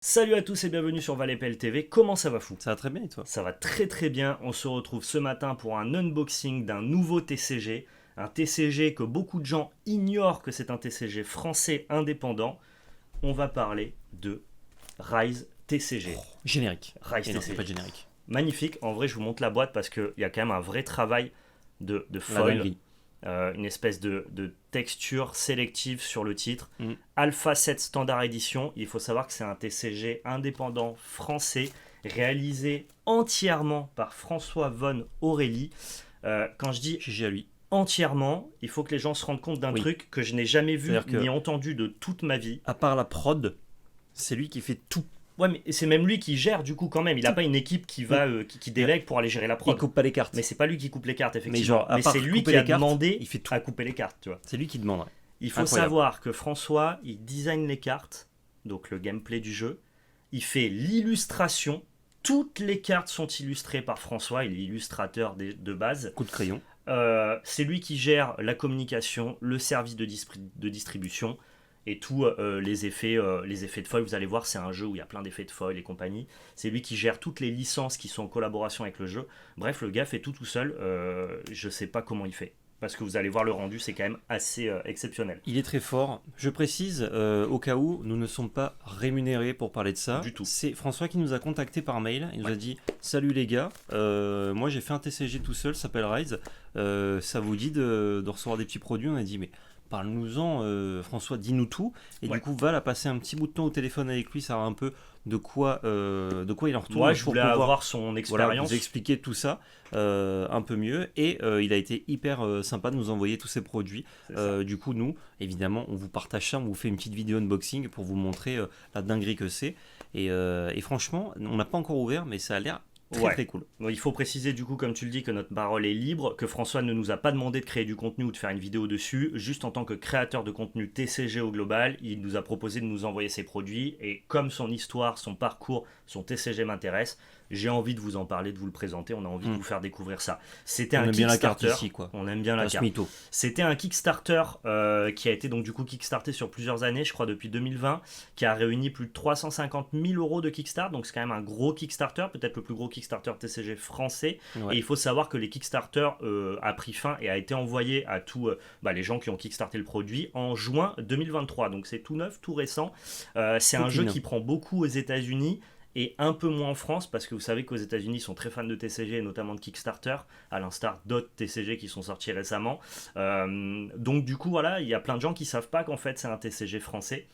Salut à tous et bienvenue sur Valépel TV. Comment ça va fou? Ça va très bien et toi? Ça va très très bien. On se retrouve ce matin pour un unboxing d'un nouveau TCG. Un TCG que beaucoup de gens ignorent que c'est un TCG français indépendant. On va parler de Rise TCG. Générique. Rise Et non, TCG. pas de générique. Magnifique. En vrai, je vous montre la boîte parce qu'il y a quand même un vrai travail de La foil. dinguerie. Une espèce de texture sélective sur le titre. Mm. Alpha 7 Standard Edition. Il faut savoir que c'est un TCG indépendant français réalisé entièrement par François Von Aurélie. Quand je dis GG à lui. entièrement, il faut que les gens se rendent compte d'un Oui. truc que je n'ai jamais vu C'est-à-dire que- ni entendu de toute ma vie. À part la prod, c'est lui qui fait tout. Ouais, mais c'est même lui qui gère du coup quand même. Il n'a pas une équipe qui va qui délègue pour aller gérer la prod. Il coupe pas les cartes. Mais c'est pas lui qui coupe les cartes, effectivement. Mais genre, à Mais part c'est lui couper qui a les cartes, demandé il fait tout. à couper les cartes, tu vois. C'est lui qui demande. Il faut Incroyable. savoir que François, il design les cartes, donc le gameplay du jeu. Il fait l'illustration. Toutes les cartes sont illustrées par François. Il est illustrateur de base. Coup de crayon. C'est lui qui gère la communication, le service de distribution et tous les effets de foil. Vous allez voir, c'est un jeu où il y a plein d'effets de foil et compagnie. C'est lui qui gère toutes les licences qui sont en collaboration avec le jeu. Bref, le gars fait tout seul. Je sais pas comment il fait. Parce que vous allez voir le rendu, c'est quand même assez exceptionnel. Il est très fort. Je précise, au cas où, nous ne sommes pas rémunérés pour parler de ça. Du tout. C'est François qui nous a contacté par mail. Il nous Ouais. a dit « Salut les gars, moi j'ai fait un TCG tout seul, ça s'appelle Rise. Ça vous dit de recevoir des petits produits ?» On a dit « Mais parle-nous-en, François, dis-nous tout. » Et Ouais. du coup, Val a passé un petit bout de temps au téléphone avec lui, savoir un peu de quoi il en retourne. Moi, je pour voulais pouvoir, avoir son voilà, expérience. vous expliquer tout ça un peu mieux. Et il a été hyper sympa de nous envoyer tous ces produits. C'est ça. Du coup, nous, évidemment, on vous partage ça, on vous fait une petite vidéo unboxing pour vous montrer la dinguerie que c'est. Et franchement, on n'a pas encore ouvert, mais ça a l'air très Ouais. très cool. Bon, il faut préciser du coup, comme tu le dis, que notre parole est libre, que François ne nous a pas demandé de créer du contenu ou de faire une vidéo dessus. Juste en tant que créateur de contenu TCG au global, il nous a proposé de nous envoyer ses produits. Et comme son histoire, son parcours, son TCG m'intéresse, j'ai envie de vous en parler, de vous le présenter. On a envie de vous faire découvrir ça. C'était On un aime bien la carte Kickstarter. ici, quoi. On aime bien la Un carte. mytho. C'était un Kickstarter qui a été donc du coup kickstarté sur plusieurs années, je crois depuis 2020, qui a réuni plus de 350 000 euros de Kickstarter, donc c'est quand même un gros Kickstarter, peut-être le plus gros Kickstarter TCG français. Ouais. Et il faut savoir que les Kickstarter a pris fin et a été envoyé à tous les gens qui ont kickstarté le produit en juin 2023, donc c'est tout neuf, tout récent. C'est un jeu Poutine. qui prend beaucoup aux États-Unis et un peu moins en France, parce que vous savez qu'aux États-Unis ils sont très fans de TCG et notamment de Kickstarter, à l'instar d'autres TCG qui sont sortis récemment. Donc du coup voilà, il y a plein de gens qui savent pas qu'en fait c'est un TCG français.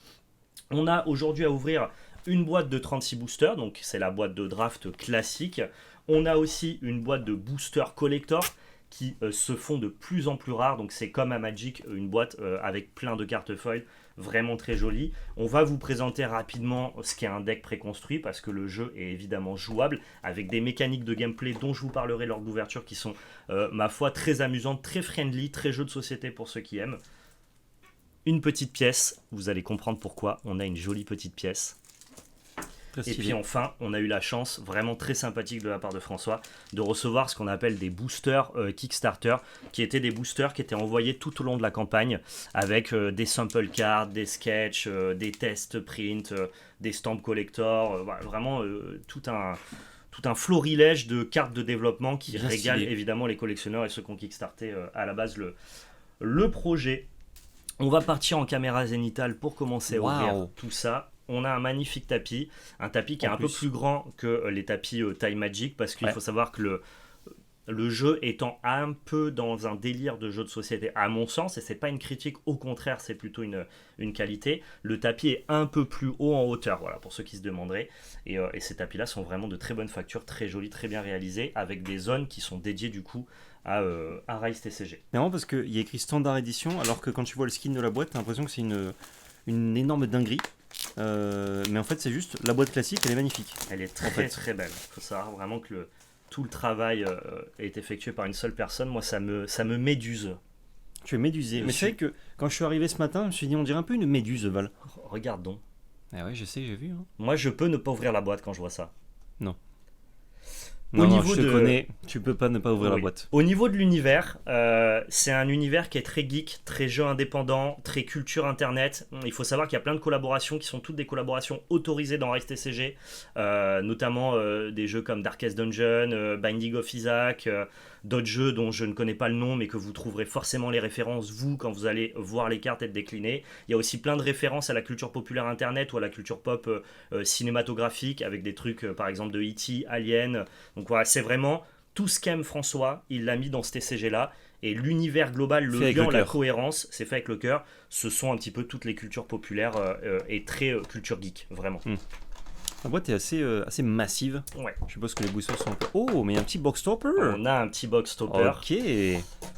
On a aujourd'hui à ouvrir une boîte de 36 boosters, donc c'est la boîte de draft classique. On a aussi une boîte de boosters collector qui se font de plus en plus rares, donc c'est comme à Magic, une boîte avec plein de cartes foil, vraiment très jolie. On va vous présenter rapidement ce qu'est un deck préconstruit, parce que le jeu est évidemment jouable, avec des mécaniques de gameplay dont je vous parlerai lors de l'ouverture, qui sont, ma foi, très amusantes, très friendly, très jeu de société pour ceux qui aiment. Une petite pièce, vous allez comprendre pourquoi, on a une jolie petite pièce. Très Et stylé. puis enfin, on a eu la chance, vraiment très sympathique de la part de François, de recevoir ce qu'on appelle des boosters Kickstarter, qui étaient des boosters qui étaient envoyés tout au long de la campagne, avec des sample cards, des sketchs, des tests print, des stamps collector, voilà, vraiment tout un florilège de cartes de développement qui Bien régale stylé. évidemment les collectionneurs et ceux qui ont kickstarté à la base le projet. On va partir en caméra zénitale pour commencer à ouvrir Waouh. tout ça. On a un magnifique tapis, un tapis qui est En un peu plus. plus grand que les tapis taille Magic, parce qu'il Ouais. faut savoir que le jeu étant un peu dans un délire de jeu de société, à mon sens, et c'est pas une critique, au contraire, c'est plutôt une qualité, le tapis est un peu plus haut en hauteur, voilà, pour ceux qui se demanderaient. Et ces tapis-là sont vraiment de très bonne facture, très jolis, très bien réalisés, avec des zones qui sont dédiées du coup à Rise TCG. C'est marrant parce qu'il y a écrit Standard Edition, alors que quand tu vois le skin de la boîte, t'as l'impression que c'est une énorme dinguerie. Mais en fait, c'est juste la boîte classique, elle est magnifique. Elle est très En fait. très belle. Il faut savoir vraiment que tout le travail est effectué par une seule personne. Moi, ça me méduse. Tu es médusé. Je Mais suis- c'est vrai que quand je suis arrivé ce matin, je me suis dit, on dirait un peu une méduse, Val. Regarde donc. Ah ouais, je sais, j'ai vu. Hein. Moi, je peux ne pas ouvrir la boîte quand je vois ça. Non, Non, niveau je te de... connais, tu peux pas ne pas ouvrir la Oui. boîte. Au niveau de l'univers, c'est un univers qui est très geek, très jeu indépendant, très culture internet. Il faut savoir qu'il y a plein de collaborations qui sont toutes des collaborations autorisées dans Rise TCG, notamment des jeux comme Darkest Dungeon, Binding of Isaac, d'autres jeux dont je ne connais pas le nom mais que vous trouverez forcément les références vous quand vous allez voir les cartes être déclinées. Il y a aussi plein de références à la culture populaire internet ou à la culture pop cinématographique avec des trucs par exemple de E.T., Alien. Donc voilà, c'est vraiment tout ce qu'aime François, il l'a mis dans ce TCG là. Et l'univers global, le Fait avec lien, le la cœur. cohérence, c'est fait avec le cœur. Ce sont un petit peu toutes les cultures populaires et très culture geek, vraiment. La boîte est assez massive. Ouais. Je suppose que les boosters sont un peu... Oh, mais il y a un petit box topper. On a un petit box topper. Ok,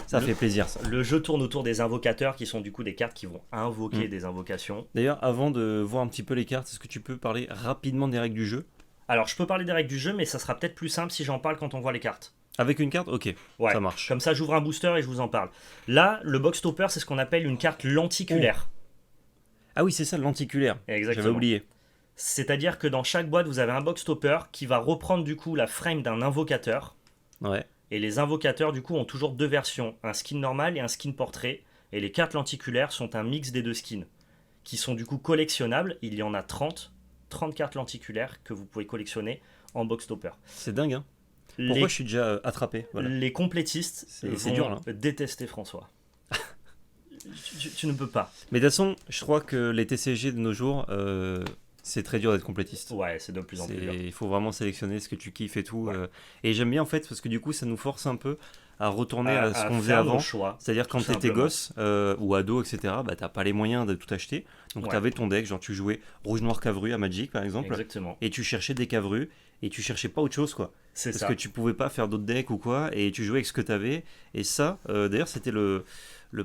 ça fait plaisir ça. Le jeu tourne autour des invocateurs qui sont du coup des cartes qui vont invoquer des invocations. D'ailleurs, avant de voir un petit peu les cartes, est-ce que tu peux parler rapidement des règles du jeu? Alors je peux parler des règles du jeu, mais ça sera peut-être plus simple si j'en parle quand on voit les cartes. Avec une carte? Ok, Ouais. ça marche. Comme ça j'ouvre un booster et je vous en parle. Là, le box topper, c'est ce qu'on appelle une carte lenticulaire. Ah oui, c'est ça, le lenticulaire. Exactement. J'avais oublié. C'est-à-dire que dans chaque boîte, vous avez un box topper qui va reprendre du coup la frame d'un invocateur. Ouais. Et les invocateurs du coup ont toujours deux versions, un skin normal et un skin portrait. Et les cartes lenticulaires sont un mix des deux skins, qui sont du coup collectionnables. Il y en a 30 cartes lenticulaires que vous pouvez collectionner en box topper. C'est dingue, hein. Les, Pourquoi je suis déjà attrapé? Voilà. les complétistes C'est vont dur, là. détester François. tu ne peux pas. Mais de toute façon, je crois que les TCG de nos jours, c'est très dur d'être complétiste. Ouais, c'est de plus en plus dur. Il faut vraiment sélectionner ce que tu kiffes et tout. Ouais. Et j'aime bien en fait, parce que du coup, ça nous force un peu à retourner à ce qu'on faisait faire nos avant. choix. C'est-à-dire quand tout t'étais simplement. gosse ou ado, etc., bah t'as pas les moyens de tout acheter. Donc Ouais. t'avais ton deck, genre tu jouais rouge, noir, cavru à Magic par exemple, Exactement. et tu cherchais des cavrus, et tu cherchais pas autre chose quoi. C'est Parce ça. que tu pouvais pas faire d'autres decks ou quoi, et tu jouais avec ce que t'avais. Et ça, d'ailleurs, c'était le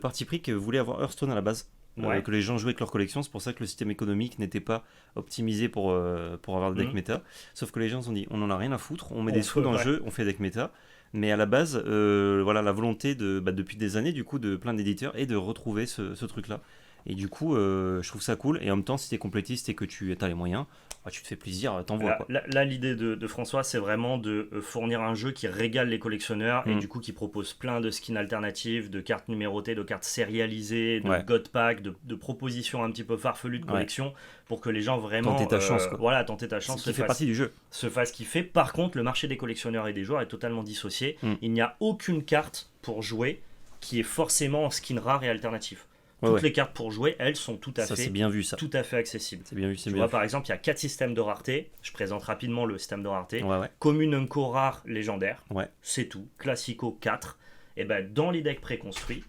parti pris que voulait avoir Hearthstone à la base. Ouais. Que les gens jouaient avec leur collection, c'est pour ça que le système économique n'était pas optimisé pour avoir des decks Mhm. méta. Sauf que les gens se sont dit, on en a rien à foutre, on met On des sous peut, dans le ouais. jeu, on fait deck méta. Mais à la base, voilà, la volonté depuis des années, du coup, de plein d'éditeurs, est de retrouver ce truc-là. Et du coup, je trouve ça cool. Et en même temps, si t'es complétiste et que tu as les moyens, bah, tu te fais plaisir, t'envoies Là, quoi. là, l'idée de François, c'est vraiment de fournir un jeu qui régale les collectionneurs et Mm. du coup qui propose plein de skins alternatifs, de cartes numérotées, de cartes sérialisées, de Ouais. god pack, de propositions un petit peu farfelues de Ouais. collection pour que les gens vraiment Tenter ta chance, quoi. voilà, tenter ta Ce chance, qui fait partie du jeu. se fasse kiffer. Par contre, le marché des collectionneurs et des joueurs est totalement dissocié. Mm. Il n'y a aucune carte pour jouer qui est forcément en skin rare et alternatif. Ouais, Toutes ouais. les cartes pour jouer, elles sont tout à Ça, fait c'est bien vu, ça. tout à fait accessibles. C'est bien vu, c'est Tu bien vois, vu. par exemple, il y a 4 systèmes de rareté. Je présente rapidement le système de rareté. Ouais, ouais. Commune, unco, rare, légendaire. Ouais. C'est tout. Classico 4. Et ben dans les decks préconstruits,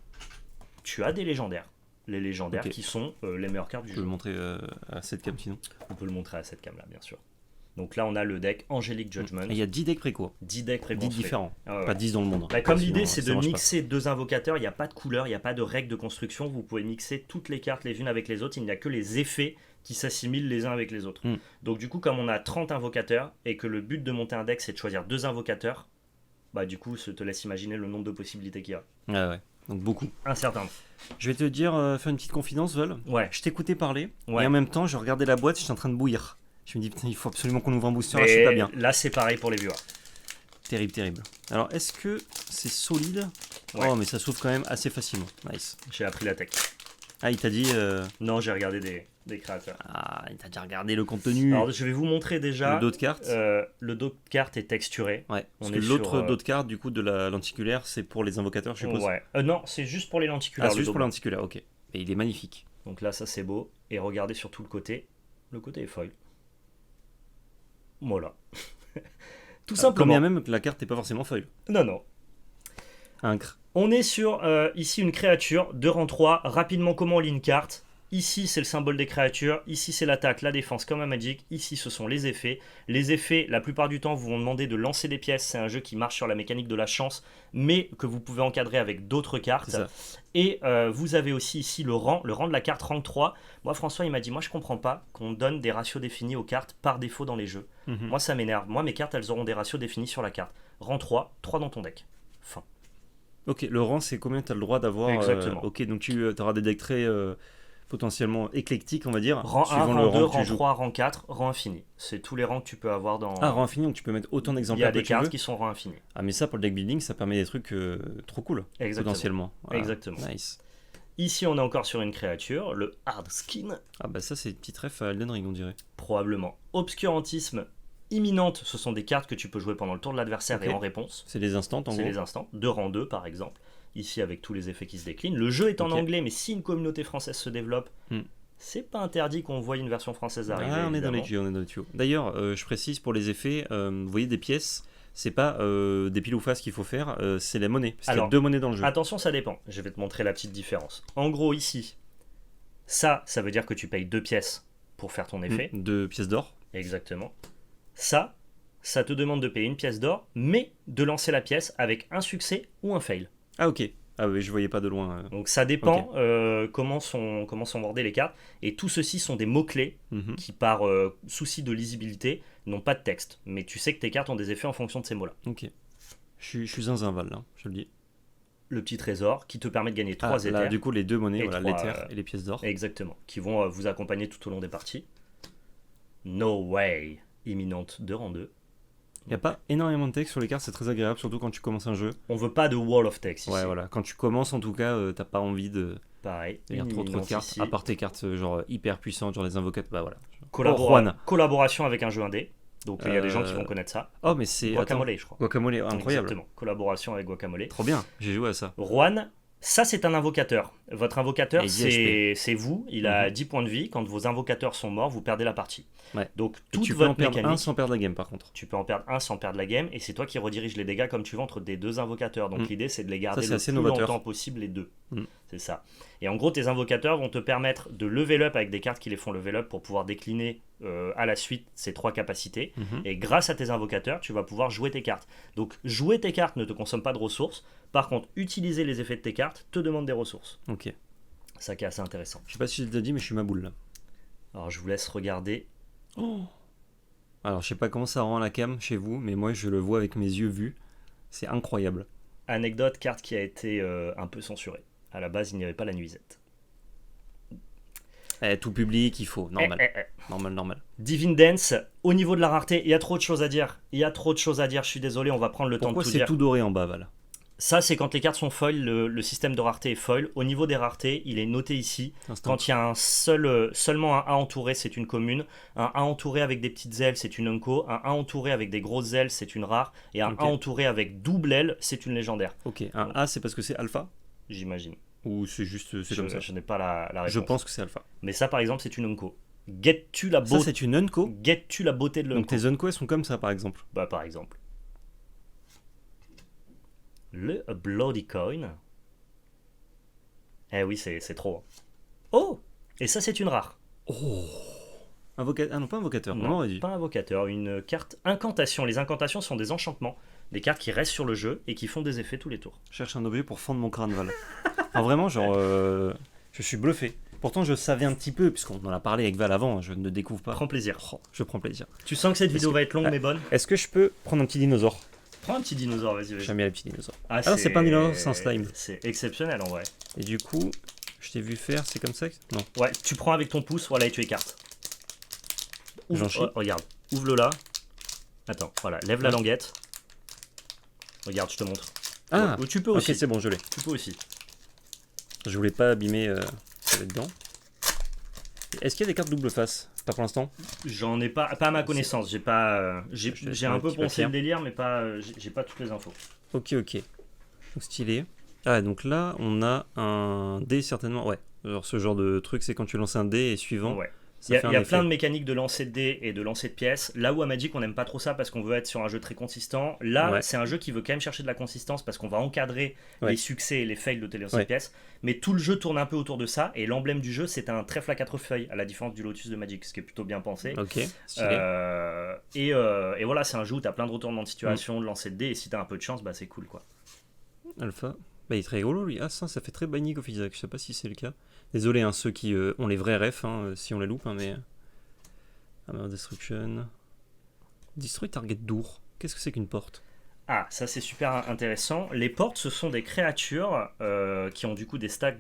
tu as des légendaires. Les légendaires Ok. qui sont les meilleures cartes du Je peux jeu. le montrer à cette cam sinon. On peut le montrer à cette cam là, bien sûr. Donc là, on a le deck Angelic Judgment. Et il y a 10 decks préco. 10 decks 10 préconstruits. différents. Ah ouais. Pas 10 dans le monde. Bah, comme Sinon, l'idée c'est ça de marche pas. mixer deux invocateurs, il n'y a pas de couleur, il n'y a pas de règles de construction, vous pouvez mixer toutes les cartes les unes avec les autres, il n'y a que les effets qui s'assimilent les uns avec les autres. Mm. Donc du coup comme on a 30 invocateurs et que le but de monter un deck c'est de choisir deux invocateurs, bah du coup ça te laisse imaginer le nombre de possibilités qu'il y a. Ouais, ouais. Donc beaucoup. Un certain. Je vais te dire, faire une petite confidence, Vol. Ouais. Je t'écoutais parler, Ouais. et en même temps, je regardais la boîte, j'étais en train de bouillir. Je me dis, putain, il faut absolument qu'on ouvre un booster, là, je suis Et pas bien. là c'est pareil pour les viewers. Terrible, terrible. Alors, est-ce que c'est solide? Ouais. Oh, mais ça s'ouvre quand même assez facilement. Nice. J'ai appris la tech. Ah, il t'a dit... Non, j'ai regardé des créateurs. Ah, il t'a déjà regardé le contenu. Alors je vais vous montrer déjà. Le dos de carte. Le dos de carte est texturé. Ouais. Parce on que est l'autre sur, dos de carte, du coup, de la lenticulaire, c'est pour les invocateurs, je suppose. Ouais. Non, c'est juste pour les lenticulaires. Ah, c'est le juste dos pour blanc. la lenticulaire, ok. Et il est magnifique. Donc là, ça c'est beau. Et regardez sur tout le côté. Le côté est foil. Voilà. Tout Quand simplement. bien même que la carte n'est pas forcément foil. Non, non. Incre. On est sur ici une créature de rang 3. Rapidement, comment on lit une carte? Ici, c'est le symbole des créatures. Ici, c'est l'attaque, la défense comme à Magic. Ici, ce sont les effets. Les effets, la plupart du temps, vous vont demander de lancer des pièces. C'est un jeu qui marche sur la mécanique de la chance, mais que vous pouvez encadrer avec d'autres cartes. C'est ça. Et vous avez aussi ici le rang de la carte rang 3. Moi, François, il m'a dit, moi, je comprends pas qu'on donne des ratios définis aux cartes par défaut dans les jeux. Mhm. Moi, ça m'énerve. Moi, mes cartes, elles auront des ratios définis sur la carte. Rang 3, 3 dans ton deck. Fin. Ok, le rang, c'est combien tu as le droit d'avoir Exactement. Ok, donc tu auras des decks très potentiellement éclectique, on va dire, Rang 1, suivant rang le 2, rang que tu rang joues. 3, rang 4, rang infini. C'est tous les rangs que tu peux avoir dans... Ah, rang infini, donc tu peux mettre autant Il y d'exemplaires a que des tu cartes veux. qui sont rang infini. Ah, mais ça, pour le deck building, ça permet des trucs trop cool, Exactement. potentiellement. Voilà. Exactement. Nice. Ici, on est encore sur une créature, le Hard Skin, Ah bah ça, c'est une petite ref à Elden Ring, on dirait. probablement. Obscurantisme imminente, ce sont des cartes que tu peux jouer pendant le tour de l'adversaire Ok. et en réponse. C'est les instants, en C'est gros. les instants, de rang 2 par exemple. Ici, avec tous les effets qui se déclinent. Le jeu est en Ok. anglais, mais si une communauté française se développe, Hmm. c'est pas interdit qu'on voie une version française arriver. Ah, on est dans les évidemment. tuyaux, on est dans les tuyaux. D'ailleurs, je précise pour les effets, vous voyez des pièces, c'est pas des pile ou face qu'il faut faire, c'est la monnaie. Parce qu'il y a Alors, 2 monnaies dans le jeu. Attention, ça dépend. Je vais te montrer la petite différence. En gros, ici, ça veut dire que tu payes 2 pièces pour faire ton effet. 2 pièces d'or. Exactement. Ça te demande de payer une pièce d'or, mais de lancer la pièce avec un succès ou un fail. Ah ok. Ah oui, je voyais pas de loin. Donc ça dépend comment sont wordées les cartes. Et tout ceci sont des mots-clés Mhm. qui, par souci de lisibilité, n'ont pas de texte. Mais tu sais que tes cartes ont des effets en fonction de ces mots-là. Ok. Je suis zinzin Val, là, je le dis. Le petit trésor qui te permet de gagner 3 Ah, là, éthers. du coup, les 2 monnaies, Et voilà, 3, l'éther et les pièces d'or. Exactement. Qui vont vous accompagner tout au long des parties. No way. Imminente de rang 2. Il n'y a pas énormément de texte sur les cartes, c'est très agréable, surtout quand tu commences un jeu. On veut pas de wall of text ici. Ouais, voilà. Quand tu commences, en tout cas, t'as pas envie de Pareil. lire une trop de imminence cartes, ici. à part tes cartes genre hyper puissantes, genre les invocateurs. Bah voilà. Collabora- Juan. Collaboration avec un jeu indé. Donc il y a des gens qui Euh, vont connaître ça. Oh, mais c'est. attends, Guacamole, je crois. Guacamole, incroyable. Exactement. Collaboration avec Guacamole. Trop bien, j'ai joué à ça. Juan, ça c'est un invocateur. Votre invocateur, Et 10 c'est vous. Il a Mhm. 10 points de vie. Quand vos invocateurs sont morts, vous perdez la partie. Ouais. Donc Et toute tu peux en votre perdre mécanique, un sans perdre la game par contre. tu peux en perdre un sans perdre la game. Et c'est toi qui rediriges les dégâts comme tu veux entre des deux invocateurs. Donc Mm. l'idée c'est de les garder Ça, c'est le assez plus novateur. longtemps possible les deux. Mm. C'est ça. Et en gros, tes invocateurs vont te permettre de level up avec des cartes qui les font level up pour pouvoir décliner à la suite ces 3 capacités. Mhm. Et grâce à tes invocateurs, tu vas pouvoir jouer tes cartes. Donc jouer tes cartes ne te consomme pas de ressources. Par contre, utiliser les effets de tes cartes te demande des ressources. Ok. Ça qui est assez intéressant. Je sais pas si je t'ai dit, mais je suis ma boule là. Alors je vous laisse regarder. Alors, je sais pas comment ça rend la cam chez vous, mais moi je le vois avec mes yeux vus. C'est incroyable. Anecdote, carte qui a été un peu censurée. À la base, il n'y avait pas la nuisette. Tout public, il faut. Normal. Eh, eh, eh. Normal. Divine Dance, au niveau de la rareté, il y a trop de choses à dire. Je suis désolé, on va prendre le Pourquoi temps de tout c'est dire. tout doré en bas, Val? Ça, c'est quand les cartes sont foil, le système de rareté est foil. Au niveau des raretés, il est noté ici. Instant. Quand il y a seulement un A entouré, c'est une commune. Un A entouré avec des petites ailes, c'est une unco. Un A entouré avec des grosses ailes, c'est une rare. Et un Ok. A entouré avec double aile, c'est une légendaire, Ok, un A c'est parce que c'est alpha? j'imagine. Ou c'est juste c'est comme ça? Je n'ai pas la réponse. Je pense que c'est alpha. Mais ça, par exemple, c'est une unco. Guettes-tu la, Ça beauté c'est une unco. Guettes-tu la beauté de Donc l'unco? tes unco elles sont comme ça par exemple. Bah, par exemple. Le Bloody Coin. Eh oui, c'est trop. Oh! Et ça, c'est une rare. Oh. Ah non, pas invocateur, on Non, aurait dit. pas invocateur, une carte incantation. Les incantations sont des enchantements, des cartes qui restent sur le jeu et qui font des effets tous les tours. Je cherche un objet pour fendre mon crâne, Val. Enfin, vraiment, genre, je suis bluffé. Pourtant, je savais un petit peu, puisqu'on en a parlé avec Val avant, je ne découvre pas. Prends plaisir. Oh, je prends plaisir. Tu sens que cette vidéo que- va être longue Ah. mais bonne? Est-ce que je peux prendre un petit dinosaure? Prends un petit dinosaure, vas-y. J'aime bien les petits dinosaures. Ah, non, c'est pas un dinosaure, c'est un slime. C'est exceptionnel en vrai. Et du coup, je t'ai vu faire, c'est comme ça que... Non. Ouais, tu prends avec ton pouce, voilà, et tu écartes. J'en chie. Regarde, ouvre-le là. Attends, voilà, lève la languette. Regarde, je te montre. Ah, Ou tu peux ok, aussi. c'est bon, je l'ai. Tu peux aussi. Je voulais pas abîmer ce qu'il y avait dedans. Est-ce qu'il y a des cartes double face? Pas pour l'instant. J'en ai pas à ma connaissance. J'ai pas, Je te laisse j'ai un un peu petit poncé papier. le délire, mais pas, j'ai pas toutes les infos. Ok. Donc, stylé. Ah, donc là, on a un dé certainement. Ouais, genre ce genre de truc, c'est quand tu lances un dé et suivant, Ouais. ça Il y a, fait un il y a effet. plein de mécaniques de lancer de dés et de lancer de pièces. Là où à Magic on n'aime pas trop ça parce qu'on veut être sur un jeu très consistant. Là Ouais. c'est un jeu qui veut quand même chercher de la consistance parce qu'on va encadrer Ouais. les succès et les fails de tes lancers Ouais. de pièces. Mais tout le jeu tourne un peu autour de ça et l'emblème du jeu c'est un trèfle à 4 feuilles à la différence du Lotus de Magic, ce qui est plutôt bien pensé. Ok, stylé. Et voilà, c'est un jeu où tu as plein de retournements de Mm. situation, de lancer de dés et si tu as un peu de chance, bah c'est cool quoi. Alpha. Bah, il est très rigolo lui. Ah, ça fait très Binding of Isaac. Je sais pas si c'est le cas. Désolé, hein, ceux qui ont les vrais refs, si on les loupe, mais. Hammer Destruction. Destroy Target Door. Qu'est-ce que c'est qu'une porte? Ah, ça c'est super intéressant. Les portes, ce sont des créatures qui ont du coup des stats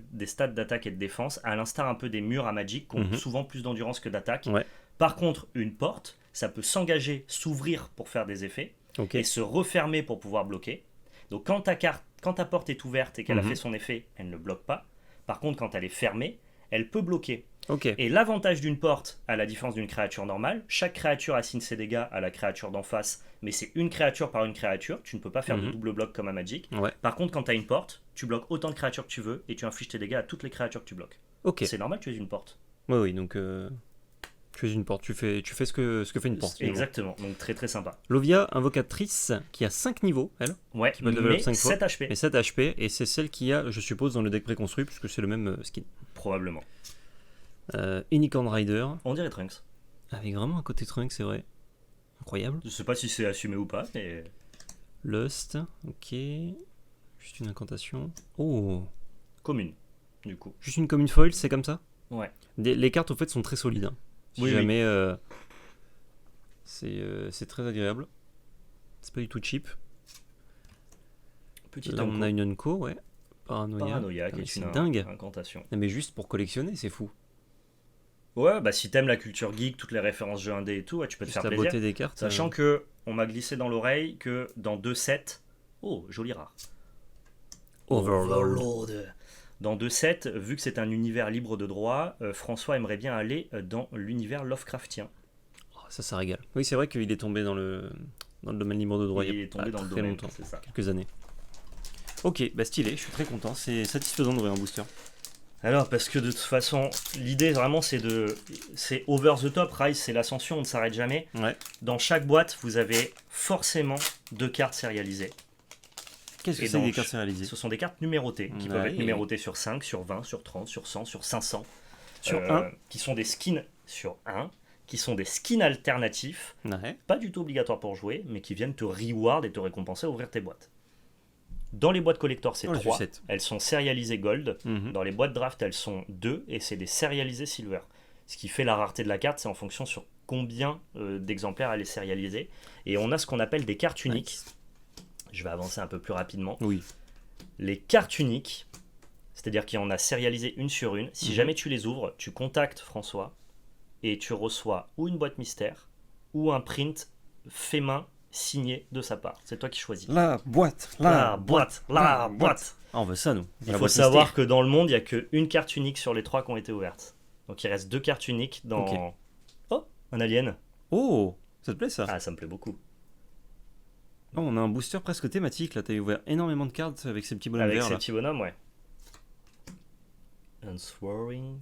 d'attaque et de défense, à l'instar un peu des murs à Magic, qui ont souvent plus d'endurance que d'attaque. Ouais. Par contre, une porte, ça peut s'engager, s'ouvrir pour faire des effets, Ok. et se refermer pour pouvoir bloquer. Donc quand ta porte est ouverte et qu'elle a Mhm. fait son effet, elle ne bloque pas. Par contre, quand elle est fermée, elle peut bloquer. Ok. Et l'avantage d'une porte, à la différence d'une créature normale, chaque créature assigne ses dégâts à la créature d'en face, mais c'est une créature par une créature, tu ne peux pas faire de Mhm. double bloc comme à Magic. Ouais. Par contre, quand tu as une porte, tu bloques autant de créatures que tu veux et tu infliges tes dégâts à toutes les créatures que tu bloques. Ok. C'est normal, tu es une porte. Ouais, oui, donc tu es une porte, tu fais ce que fait une porte. finalement. Exactement, donc très très sympa. Lovia, invocatrice, qui a 5 niveaux, elle, Ouais, Qui peut level up mais 5 fois. 7 HP, et 7 HP, et c'est celle qui a, je suppose, dans le deck préconstruit, puisque c'est le même skin. probablement. Unicorn Rider, On dirait Trunks. avec vraiment un côté Trunk, c'est vrai. Incroyable. Je sais pas si c'est assumé ou pas, mais Lust, ok. Juste une incantation. Oh, commune, du coup. juste une commune foil, c'est comme ça. Ouais. Les cartes, au fait, sont très solides. Hein. Si Oui, jamais. C'est très agréable. C'est pas du tout cheap. Petit Là, on a une Unco, ouais. Paranoia. Paranoia, Ah, qui mais est c'est une dingue. incantation. Non, mais juste pour collectionner, c'est fou. Ouais, bah si t'aimes la culture geek, toutes les références jeux indé et tout, ouais, tu peux te Juste faire la plaisir. beauté des cartes. Sachant que on m'a glissé dans l'oreille que dans 2 sets, oh joli rare. Overlord. Dans 2 sets, vu que c'est un univers libre de droit, François aimerait bien aller dans l'univers Lovecraftien. Oh, ça régale. Oui, c'est vrai qu'il est tombé dans le domaine libre de droit Il il y a est tombé pas dans le très domaine, longtemps, c'est ça. quelques années. Ok, bah stylé, je suis très content. C'est satisfaisant d'ouvrir un booster. Alors, parce que de toute façon, l'idée vraiment c'est over the top. Rise, c'est l'ascension, on ne s'arrête jamais. Ouais. Dans chaque boîte, vous avez forcément 2 cartes sérialisées. Qu'est-ce que Et c'est dans des cartes sérialisées? Ce sont des cartes numérotées qui peuvent Ouais. être numérotées sur 5, sur 20, sur 30, sur 100, sur 500. Sur 1 Qui sont des skins sur 1, qui sont des skins alternatifs, Ouais. pas du tout obligatoires pour jouer, mais qui viennent te reward et te récompenser à ouvrir tes boîtes. Dans les boîtes collector, c'est Oh, la 3. sucette. Elles sont sérialisées gold. Mhm. Dans les boîtes draft, elles sont 2 et c'est des sérialisées silver. Ce qui fait la rareté de la carte, c'est en fonction sur combien d'exemplaires elle est sérialisée. Et on a ce qu'on appelle des cartes uniques. Je vais avancer un peu plus rapidement. Oui. Les cartes uniques, c'est-à-dire qu'il y en a sérialisé une sur une. Si Mhm. jamais tu les ouvres, tu contactes François et tu reçois ou une boîte mystère ou un print fait main signé de sa part. C'est toi qui choisis. La boîte. La boîte. Ah, on veut ça, nous. Il La faut boîte savoir mystère. que dans le monde, il n'y a qu'une carte unique sur les 3 qui ont été ouvertes. Donc il reste 2 cartes uniques dans... Ok. Oh, un alien. Oh, ça te plaît ça? Ah, ça me plaît beaucoup. Oh, on a un booster presque thématique là. T'as ouvert énormément de cartes avec ces petits bonhommes Avec verts ces là. petits bonhommes, ouais. Unswearing.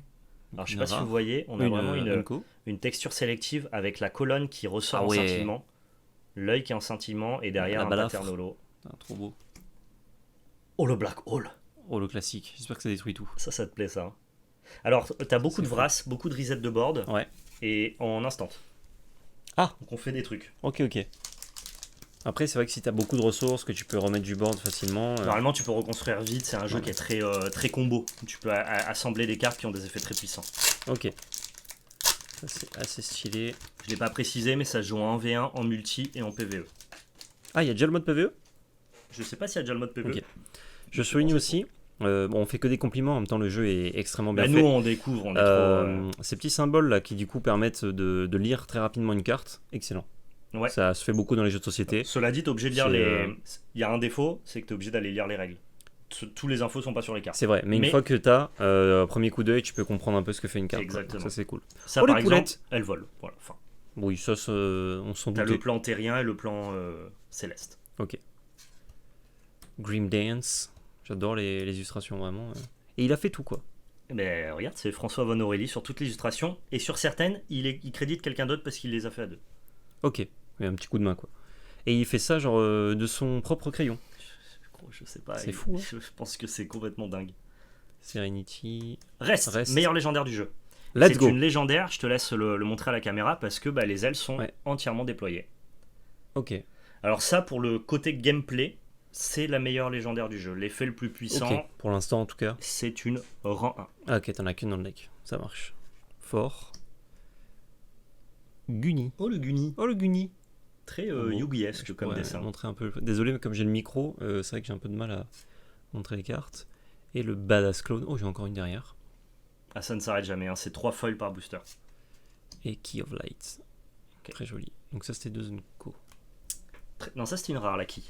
Alors je sais Une pas si rare. vous voyez, on a vraiment Unco. une texture sélective avec la colonne qui ressort Ah en ouais. scintillement, l'œil qui est en scintillement et derrière La un balafre. pattern holo. Ah, trop beau. Oh le black hole. Oh, le classique. J'espère que ça détruit tout. Ça te plaît ça hein. Alors t'as beaucoup C'est de fou. Vrass, beaucoup de reset de board Ouais. et en instant. Ah. Donc on fait des trucs. Ok. Après, c'est vrai que si t'as beaucoup de ressources, que tu peux remettre du board facilement. Normalement tu peux reconstruire vite, c'est un jeu Ouais. qui est très combo. Tu peux assembler des cartes qui ont des effets très puissants. Ok. Ça, c'est assez stylé. Je l'ai pas précisé mais ça se joue en 1v1, en multi et en PvE. Ah, il y a déjà le mode PvE? Je sais pas s'il y a déjà le mode PvE. Ok. Je souligne aussi. Bon, on fait que des compliments, en même temps le jeu est extrêmement bien Bah, fait. nous on découvre, on est trop... Ces petits symboles là qui du coup permettent de lire très rapidement une carte, excellent. Ouais. Ça se fait beaucoup dans les jeux de société. Cela dit, t'es obligé de lire C'est, les... Il y a un défaut, c'est que t'es obligé d'aller lire les règles. Tous les infos sont pas sur les cartes. C'est vrai, mais une Mais- fois que t'as premier coup d'œil, tu peux comprendre un peu ce que fait une carte. quoi. Exactement. Ça c'est cool. Ça Oh, par les exemple, poulettes. elles volent. Voilà, enfin, Oui, ça on s'en t'as doutait. le plan terrien et le plan céleste. Grim Dance, j'adore les illustrations vraiment. Et il a fait tout quoi. Mais regarde, c'est François Von Aurélie sur toutes les illustrations. Et sur certaines, il crédite quelqu'un d'autre parce qu'il les a fait à 2. Ok, mais un petit coup de main quoi. Et il fait ça genre de son propre crayon. Je sais pas. C'est fou, hein. Je pense que c'est complètement dingue. Serenity. Reste, meilleur légendaire du jeu. Let's C'est go. une légendaire, je te laisse le montrer à la caméra parce que bah, les ailes sont Ouais. entièrement déployées. Ok. Alors ça, pour le côté gameplay, c'est la meilleure légendaire du jeu. L'effet le plus puissant, Ok. Pour l'instant en tout cas. c'est une rang 1. Ah, ok, t'en as qu'une dans le deck. Ça marche. Fort. Guni. Oh le Guni. Oh le Guni. Très En gros, Yugi-esque je comme pourrais dessin. montrer un peu. Désolé, mais comme j'ai le micro, c'est vrai que j'ai un peu de mal à montrer les cartes. Et le Badass Clone. Oh, j'ai encore une derrière. Ah, ça ne s'arrête jamais, hein. C'est 3 foils par booster. Et Key of Light. Ok. Très joli. Donc ça, c'était 2 Unco. Non, ça c'était une rare, la Key.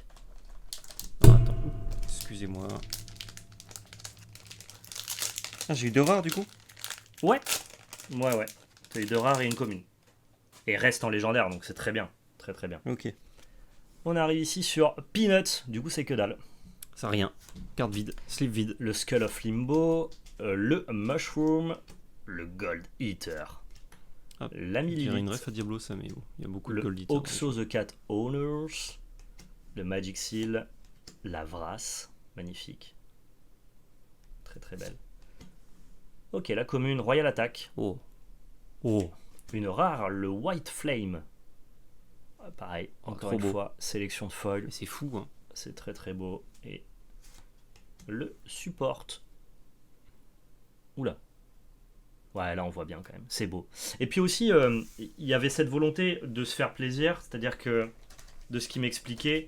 Ah, attends. Excusez-moi. Ah, j'ai eu 2 rares du coup. Ouais. T'as eu 2 rares et une commune. Et reste en légendaire, donc c'est très bien. Très très bien. Ok. On arrive ici sur Peanut. Du coup, c'est que dalle. Ça rien. Carte vide. Slip vide. Le Skull of Limbo. Le Mushroom. Le Gold Eater. Ah, La Il y a une Millilith. ref à Diablo, ça, mais bon, il y a beaucoup de Le gold eaters. Oxo the Cat Owners. Le Magic Seal. La Vrasse. Magnifique. Très très belle. Ok, la commune. Royal Attack. Oh. Oh. Une rare, le White Flame. Ah, pareil, encore trop une beau. fois, sélection de foil. Mais c'est fou, hein. C'est très très beau. Et le support. Oula. Ouais, là on voit bien quand même. C'est beau. Et puis aussi, il y avait cette volonté de se faire plaisir. C'est-à-dire que, de ce qu'il m'expliquait,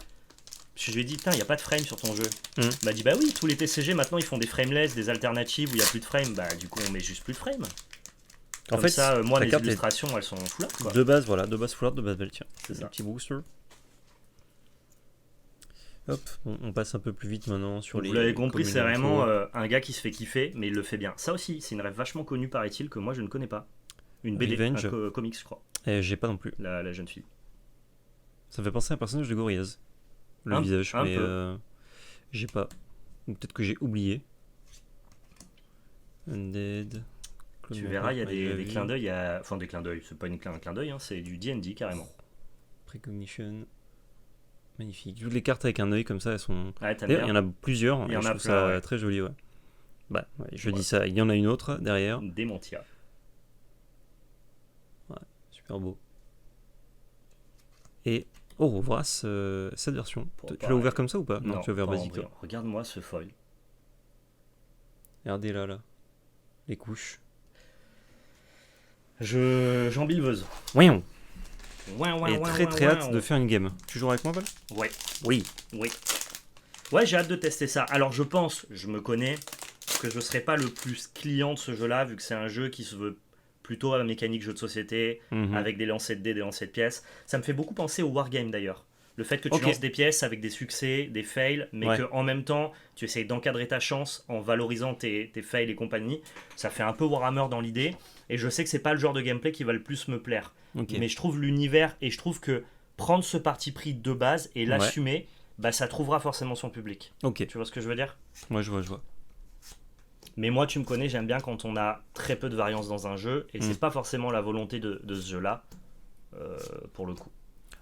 je lui ai dit, putain, il n'y a pas de frame sur ton jeu. Mhm. Il m'a dit, bah oui, tous les TCG maintenant ils font des frameless, des alternatives où il n'y a plus de frame. Bah du coup, on met juste plus de frame. En Comme fait, ça, moi, ta mes carte est illustrations, elles sont full art, quoi. de base, voilà, de base full art, de base belle, tiens. C'est ça. Un petit booster. Hop, on passe un peu plus vite maintenant sur les. Vous l'avez compris, c'est communes vraiment info. un gars qui se fait kiffer, mais il le fait bien. Ça aussi, c'est une rêve vachement connue, paraît-il, que moi je ne connais pas. Une BD, Revenge. un comics, je crois, J'ai pas non plus. la jeune fille. Ça me fait penser à un personnage de Gorillaz. Le Un- visage, un mais peu. j'ai pas. Ou peut-être que j'ai oublié. Undead. Clone Tu Vampire, verras, il y a on l'a des vu. clins d'œil, enfin des clins d'œil, c'est pas un clin d'œil, hein, c'est du D&D carrément. Precognition. Magnifique. Toutes les cartes avec un œil comme ça, elles sont. Ouais, t'aimes D'ailleurs, il y bien. en a plusieurs. Il y et en je a trouve plein, ça ouais. très joli, ouais. Bah, ouais, je Ouais. dis ça. Il y en a une autre derrière. Démentia. Super beau. Et. Oh, Vras, cette version. Pour Tu pas- l'as ouvert comme ça ou pas? Non, tu l'as ouvert pas en basique, toi. brillant. Regarde-moi ce foil. Regardez là. Les couches. J'embilveuse. Oui, Ouais, et très très hâte de faire une game. Tu joues avec moi, Val? Ouais. Oui. Oui. Ouais, j'ai hâte de tester ça. Alors, je pense, je me connais, que je serai pas le plus client de ce jeu-là, vu que c'est un jeu qui se veut plutôt à la mécanique jeu de société, Mhm. avec des lancers de dés, des lancers de pièces. Ça me fait beaucoup penser au Wargame d'ailleurs. Le fait que tu Ok. lances des pièces avec des succès, des fails, mais Ouais. que en même temps, tu essayes d'encadrer ta chance en valorisant tes fails et compagnie. Ça fait un peu Warhammer dans l'idée. Et je sais que c'est pas le genre de gameplay qui va le plus me plaire. Ok. Mais je trouve l'univers et je trouve que prendre ce parti pris de base et l'assumer, bah, ça trouvera forcément son public. Ok. Tu vois ce que je veux dire? Moi, je vois. Mais moi, tu me connais, j'aime bien quand on a très peu de variance dans un jeu, et c'est pas forcément la volonté de ce jeu-là, pour le coup.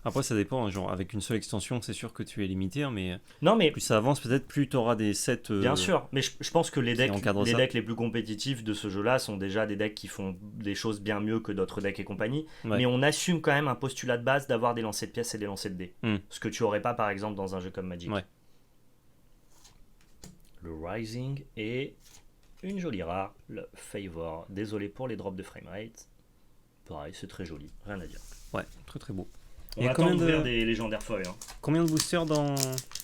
Après, ça dépend. Genre, avec une seule extension, c'est sûr que tu es limité, hein, mais Non, mais plus ça avance, peut-être plus tu auras des sets. bien sûr, mais je pense que les encadrent ça. decks les plus compétitifs de ce jeu-là sont déjà des decks qui font des choses bien mieux que d'autres decks et compagnie, Ouais. mais on assume quand même un postulat de base d'avoir des lancers de pièces et des lancers de dés. Mm. Ce que tu aurais pas, par exemple, dans un jeu comme Magic. Ouais. Le Rising et une jolie rare, le Favor. Désolé pour les drops de framerate. Pareil, c'est très joli, rien à dire. Ouais, très très beau. On Et va combien attendre de- d'ouvrir des légendaires foils. Hein. Combien de boosters dans.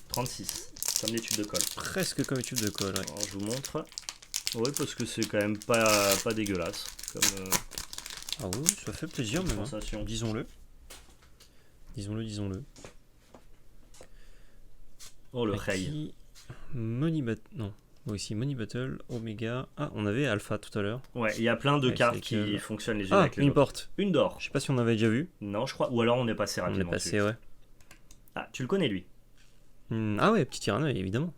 36, comme l'étude de colle. Presque comme étude de colle, ouais. Alors, je vous montre. Oui, parce que c'est quand même pas dégueulasse comme Ah oui, ça fait plaisir même. Hein. sensation. Disons-le. Disons-le. Oh, le À Rey. qui Money Battle. Non. Moi aussi, Money Battle, Omega. Ah, on avait Alpha tout à l'heure. Ouais, il y a plein de Ouais, cartes c'est qui lesquelles fonctionnent les unes Ah, avec les une autres. porte. Une d'or. Je sais pas si on avait déjà vu. Non, je crois. Ou alors on est passé On est rapidement passé, dessus. ouais. Ah, tu le connais lui. Ah ouais, petit tyrannoïde, évidemment.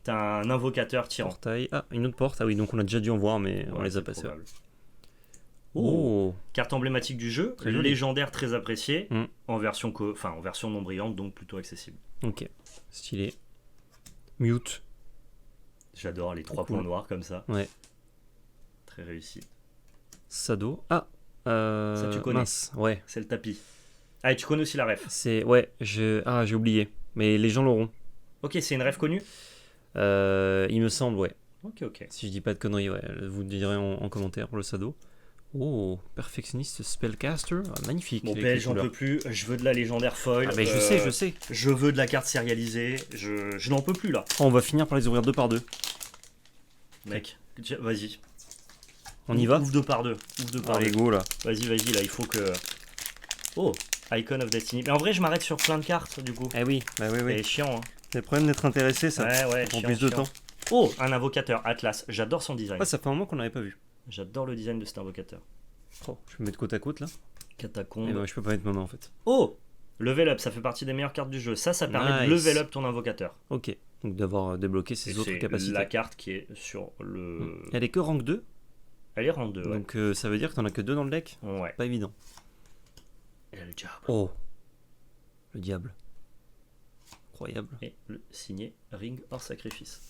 T'as un invocateur tyran. Portail. Ah, une autre porte. Ah oui, donc on a déjà dû en voir, mais on Ouais, les a c'est passés. probable. Oh, Carte emblématique du jeu, Très joli. légendaire très appréciée, Mm. en version en version non brillante, donc plutôt accessible. ok. Stylé. Mute. J'adore les 3 Cool. points noirs comme ça. Ouais. Très réussi. Sado. Ah, Ça, tu connais. mince, ouais. C'est le tapis. Ah, et tu connais aussi la ref. C'est. Ouais, j'ai oublié. Mais les gens l'auront. Ok, c'est une ref connue. Il me semble, ouais. Ok. Si je dis pas de conneries, ouais. Vous direz en commentaire pour le Sado. Oh, perfectionniste spellcaster, ah, magnifique. Bon, avec PL, les j'en couleurs. peux plus. Je veux de la légendaire foil. Ah, mais je sais, je sais. Je veux de la carte sérialisée. Je n'en peux plus là. Oh, on va finir par les ouvrir 2 par 2. Mec, vas-y. On y va? Ouvre 2 par 2. Ouvre 2 par Allez, 2. go là. Vas-y, là, il faut que. Oh, Icon of Destiny. Mais en vrai, je m'arrête sur plein de cartes du coup. Eh oui, bah oui, oui. C'est chiant, hein. C'est le problème d'être intéressé, ça. Ouais, Ça prend chiant, plus de chiant. temps. Oh, un invocateur, Atlas. J'adore son design. Ouais, ça fait un moment qu'on n'avait pas vu. J'adore le design de cet invocateur. Oh, je vais me mettre côte à côte là. Catacombe. Et ben, je peux pas mettre mon nom en fait. Oh, level up, ça fait partie des meilleures cartes du jeu. Ça permet de Nice. level up ton invocateur. Ok, donc d'avoir débloqué Et ses autres c'est capacités. la carte qui est sur le. Elle est que rank 2, Elle est rang 2, ouais. donc ça veut dire que t'en as que 2 dans le deck. Ouais. Pas évident. Et le diable. Oh, le diable. Incroyable. Et le signé Ring hors sacrifice.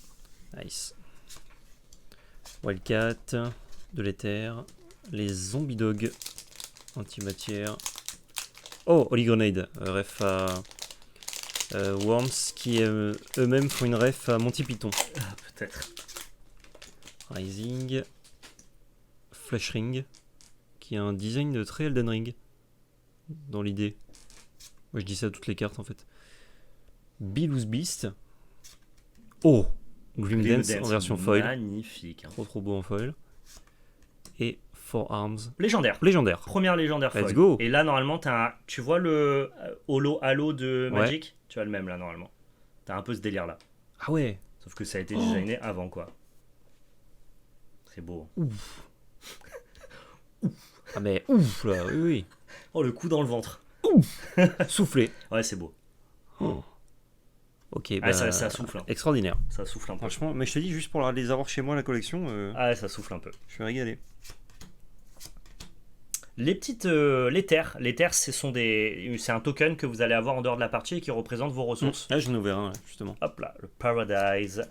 Nice. Wildcat, de l'éther, les zombie dogs, antimatière. Oh, Holy Grenade, ref à Worms qui eux-mêmes font une ref à Monty Python. Ah, peut-être. Rising, Flash Ring, qui a un design de très Elden Ring, dans l'idée. Moi je dis ça à toutes les cartes en fait. Bilous Beast. Oh, Grim Dance en version foil. Magnifique. Hein. Trop beau en foil. Et Four Arms. Légendaire. Légendaire. Première légendaire foil. Let's go. Et là, normalement, tu vois le Halo de Ouais. Magic. Tu as le même là, normalement. T'as un peu ce délire là. Ah ouais. Sauf que ça a été Oh. designé avant, quoi. C'est beau. Ah mais ouf là, oui oui. Oh, le coup dans le ventre. Soufflé. Ouais, c'est beau. Oh. Ok, Ah, bah, ça souffle. Hein. extraordinaire. Ça souffle un peu. Franchement, mais je te dis, juste pour les avoir chez moi, la collection, Ah, ça souffle un peu. je suis régalé. Les petites l'éther, c'est un token que vous allez avoir en dehors de la partie et qui représente vos ressources. Là, j'en ai ouvert un, là, justement. Hop là, le Paradise.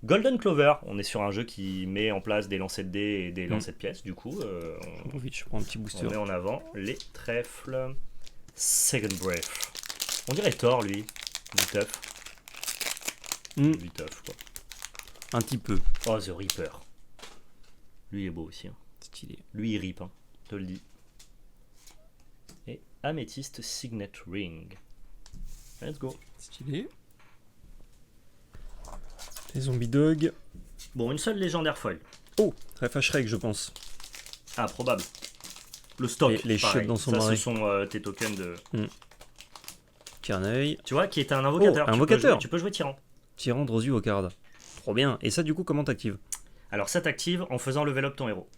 Golden Clover, on est sur un jeu qui met en place des lancers de dés et des lancers de pièces. Du coup, Oh, vite, je prends un petit on booster. met en avant les trèfles. Second Breath. On dirait Thor, lui. Viteuf. Hmm, Viteuf, quoi. un petit peu. Oh, The Reaper. Lui il est beau aussi. Hein. Stylé. Lui, il rip, hein, je te le dis. Et Amethyst Signet Ring. Let's go. Stylé. Les zombies dogs. Bon, une seule légendaire foil. Oh, très Shrek, je pense. Ah, probable. Le stock. Les pareil. chiottes dans son Ça, marais. ce sont tes tokens de. Carneuil. Tu vois, qui est un invocateur. Oh, invocateur. Tu peux jouer tyran. Tyran, Drosu au card. Trop bien. Et ça, du coup, comment t'actives? Alors, ça t'active en faisant level up ton héros.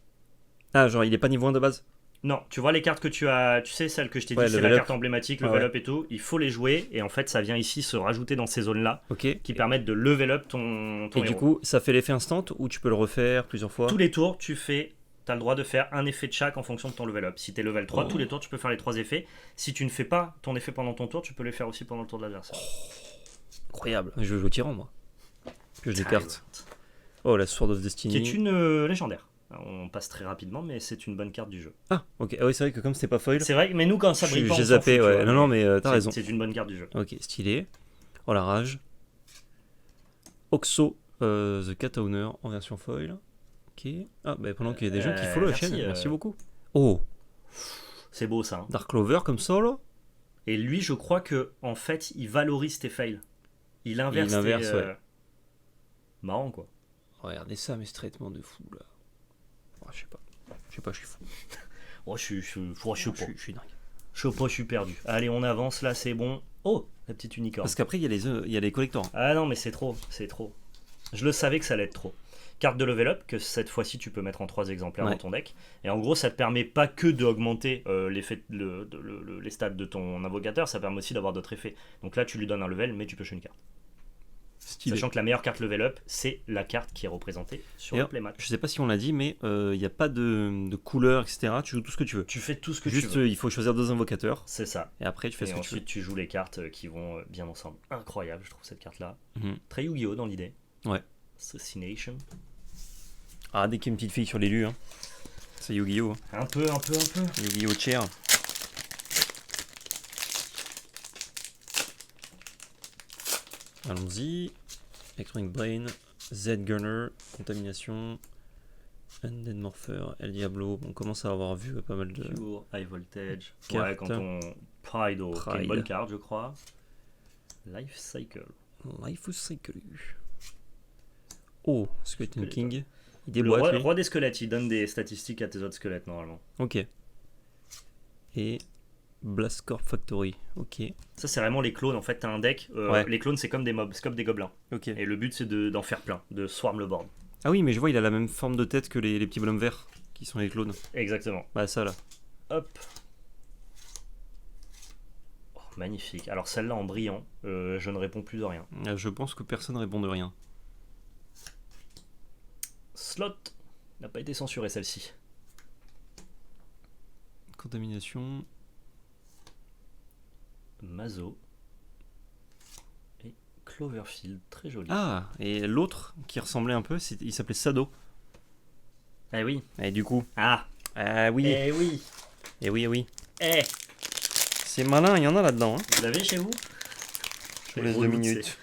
Ah, genre, il est pas niveau 1 de base? Non, tu vois les cartes que tu as. Tu sais, celle que je t'ai Ouais, dit, c'est la level up. carte emblématique, Ah level ouais. up et tout. Il faut les jouer et en fait, ça vient ici se rajouter dans ces zones-là Ok. qui permettent de level up ton Et héros. du coup, ça fait l'effet instant ou tu peux le refaire plusieurs fois? Tous les tours, t'as le droit de faire un effet de chaque en fonction de ton level up. Si t'es level 3, Oh. tous les tours, tu peux faire les 3 effets. Si tu ne fais pas ton effet pendant ton tour, tu peux les faire aussi pendant le tour de l'adversaire. Incroyable. Je veux jouer au tyran, moi. Pioche des Tyrant. cartes. Oh, la Sword of Qui Destiny. est une légendaire. Alors, on passe très rapidement, mais c'est une bonne carte du jeu. Ah, ok. Ah oui, c'est vrai que comme c'était pas foil, C'est vrai, mais nous, quand ça brille pas, j'ai on s'en zappé. fout, tu Ouais. vois, Non, non, mais t'as c'est- raison. C'est une bonne carte du jeu. Ok, stylé. Oh, la rage. Oxo, The Cat Owner en version foil. Ok. Ah, bah pendant qu'il y a des gens qui follow la merci, chaîne, merci beaucoup. Oh, C'est beau ça. Hein. Dark Clover comme ça, là. Et lui, je crois que en fait, il valorise tes fails. Il inverse. tes, ouais. Marrant quoi. Regardez ça, mais ce traitement de fou, là. Oh, je sais pas. Je suis fou. Oh, je sais pas. Je suis dingue. Je sais pas, je suis perdu. Allez, on avance là, c'est bon. Oh, la petite unicorne. Parce qu'après, il y a les collectors. Ah non, mais c'est trop, c'est trop. Je le savais que ça allait être trop. Carte de level up, que cette fois-ci tu peux mettre en 3 exemplaires Ouais. dans ton deck. Et en gros, ça te permet pas que d'augmenter les stats de ton invocateur, ça permet aussi d'avoir d'autres effets. Donc là, tu lui donnes un level, mais tu peux jouer une carte. Stylé. Sachant que la meilleure carte level up, c'est la carte qui est représentée sur le D'ailleurs, playmat. Je sais pas si on l'a dit, mais il n'y a pas de couleur, etc. Tu joues tout ce que tu veux. Tu fais tout ce que Juste, tu veux. il faut choisir 2 invocateurs. C'est ça. Et après, tu fais Et ce que tu veux. ensuite, tu joues les cartes qui vont bien ensemble. Incroyable, je trouve cette carte-là. Mhm. Très Yu-Gi-Oh dans l'idée. Ouais. Assassination. Ah, dès qu'il y a une petite fille sur l'élu, hein. C'est Yu-Gi-Oh! Un peu. Yu-Gi-Oh! Chair. Allons-y. Electronic Brain, Z-Gunner, Contamination, Undead Morpher, El Diablo, on commence à avoir vu pas mal de... Pure, High Voltage. Carte. Ouais, quand on. Pride, qui est Pride. une bonne carte, je crois. Life Cycle. Life Cycle. Oh, Skeleton Squelette. King. Il Le déboîte, roi, lui. roi des squelettes, il donne des statistiques à tes autres squelettes normalement. Ok. Et Blastcorp Factory. Ok. Ça, c'est vraiment les clones. En fait, t'as un deck. Ouais. Les clones, c'est comme des mobs, c'est comme des gobelins. Ok. Et le but, c'est d'en faire plein, de swarm le board. Ah oui, mais je vois, il a la même forme de tête que les petits bonhommes verts, qui sont les clones. Exactement. Bah ça là. Hop. Oh, magnifique. Alors, celle-là en brillant, je ne réponds plus de rien. Je pense que personne répond de rien. Slot n'a pas été censurée, celle-ci. Contamination. Mazo. Et Cloverfield, très joli. Ah, et l'autre qui ressemblait un peu, il s'appelait Sado. Eh oui. Et du coup. Ah. Ah oui. Eh oui. Et oui, et oui. Eh. C'est malin, il y en a là-dedans. Hein. Vous l'avez chez vous? Je vous laisse 2 minutes.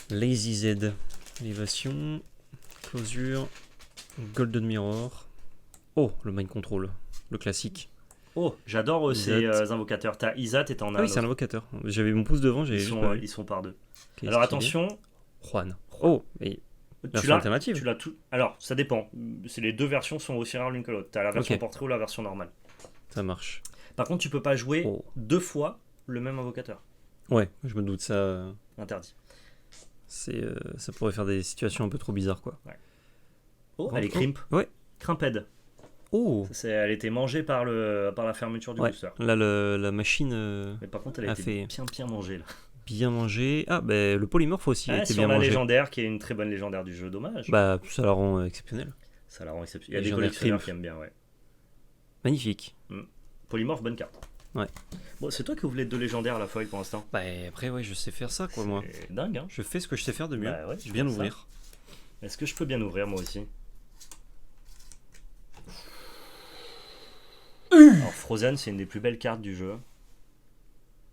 Lazy Z. Élévation. Closure. Golden Mirror. Oh, le Mind Control. Le classique. Oh, j'adore ces Isat. invocateurs. T'as Isat et t'en as Ah oui, un c'est un autre. invocateur. J'avais mon pouce devant, j'ai Ils juste sont, pas vu. ils sont par deux. Qu'est-ce Alors qu'il est attention, Juan. Oh, mais tu version l'as, alternative. tu l'as tout. Alors ça dépend. C'est les deux versions sont aussi rares l'une que l'autre. T'as la version Ok. portrait ou la version normale. Ça marche. Par contre, tu peux pas jouer Oh. 2 fois le même invocateur. Ouais, je me doute, ça, Interdit. ça pourrait faire des situations un peu trop bizarres, quoi. Oh, Oh, elle est oh. crimp. Ouais. Crimped. Oh, Elle était mangée par la fermeture du ouais. booster. Là, la machine Mais par contre, elle a a été fait bien mangée là. bien manger. Ah, ben le polymorphe aussi a Ah, été sur bien la mangé. légendaire, qui est une très bonne légendaire du jeu, dommage. Bah, ça la rend exceptionnelle. Ça la rend exceptionnelle. Il y a des Légendaire collectionneurs crimp. qui aiment bien, ouais. Magnifique. Polymorph, bonne carte. Ouais. Bon, c'est toi qui ouvres les 2 légendaires à la foil pour l'instant. Bah, après, ouais, je sais faire ça, quoi, moi. C'est dingue, hein. Je fais ce que je sais faire de mieux. Bah ouais, je viens c'est d'ouvrir. Est-ce que je peux bien ouvrir moi aussi? Alors Frozen, c'est une des plus belles cartes du jeu.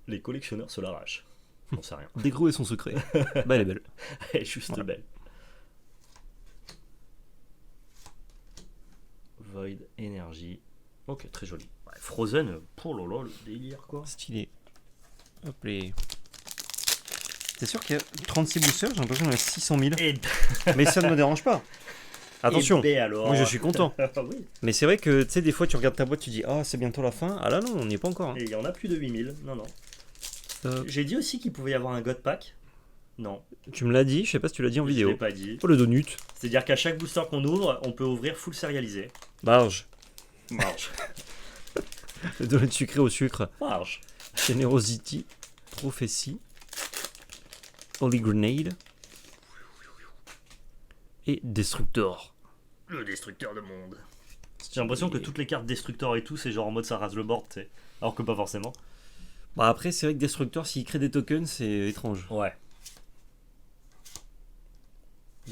Les collectionneurs se l'arrachent. J'en sais rien. Dégrou et son secret. Bah, elle est belle. Elle est juste Voilà. belle. Void Energy. Ok, très joli. Ouais, Frozen, pour lolo, le délire quoi. Stylé. Hop les. T'es sûr qu'il y a 36 boosters? J'ai l'impression qu'il y en a 600 000. Et, Mais ça ne me dérange pas. Attention. et ben alors. Moi je suis content. Ah oui. Mais c'est vrai que tu sais, des fois tu regardes ta boîte, tu dis ah c'est bientôt la fin. Ah là non, on n'y est pas encore. Hein. Et il y en a plus de 8000. Non, non. Euh, J'ai dit aussi qu'il pouvait y avoir un God Pack. Non, tu me l'as dit, je sais pas si tu l'as dit en je l'ai vidéo. pas dit. Oh le donut. C'est-à-dire qu'à chaque booster qu'on ouvre, on peut ouvrir full sérialisé. Marge. Marge. Le donut sucré au sucre. Marge. Generosity. Prophecy. Holy Grenade. Et Destructor. Le destructeur de monde. J'ai l'impression que toutes les cartes destructeur et tout, c'est genre en mode ça rase le board, tu sais. Alors que pas forcément. Bah après c'est vrai que Destructor s'il crée des tokens c'est étrange. Ouais.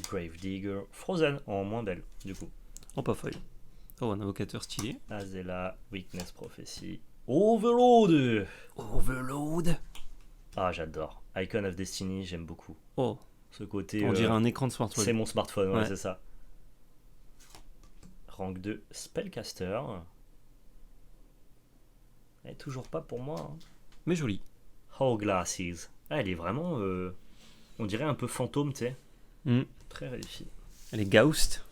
Grave Digger. Frozen en moins belle, du coup. Oh pas folle. Oh un invocateur stylé. Azela, Weakness Prophecy. Overload. Overload. Ah, j'adore. Icon of Destiny, j'aime beaucoup. Oh, Ce côté. on dirait un écran de smartphone. C'est mon smartphone, ouais, Ouais. c'est ça. Rank 2, Spellcaster. Elle est toujours pas pour moi. Hein. Mais joli. Glasses. Ah, elle est vraiment. On dirait un peu fantôme, tu sais. Mm. Très réussi. Elle est Ghost.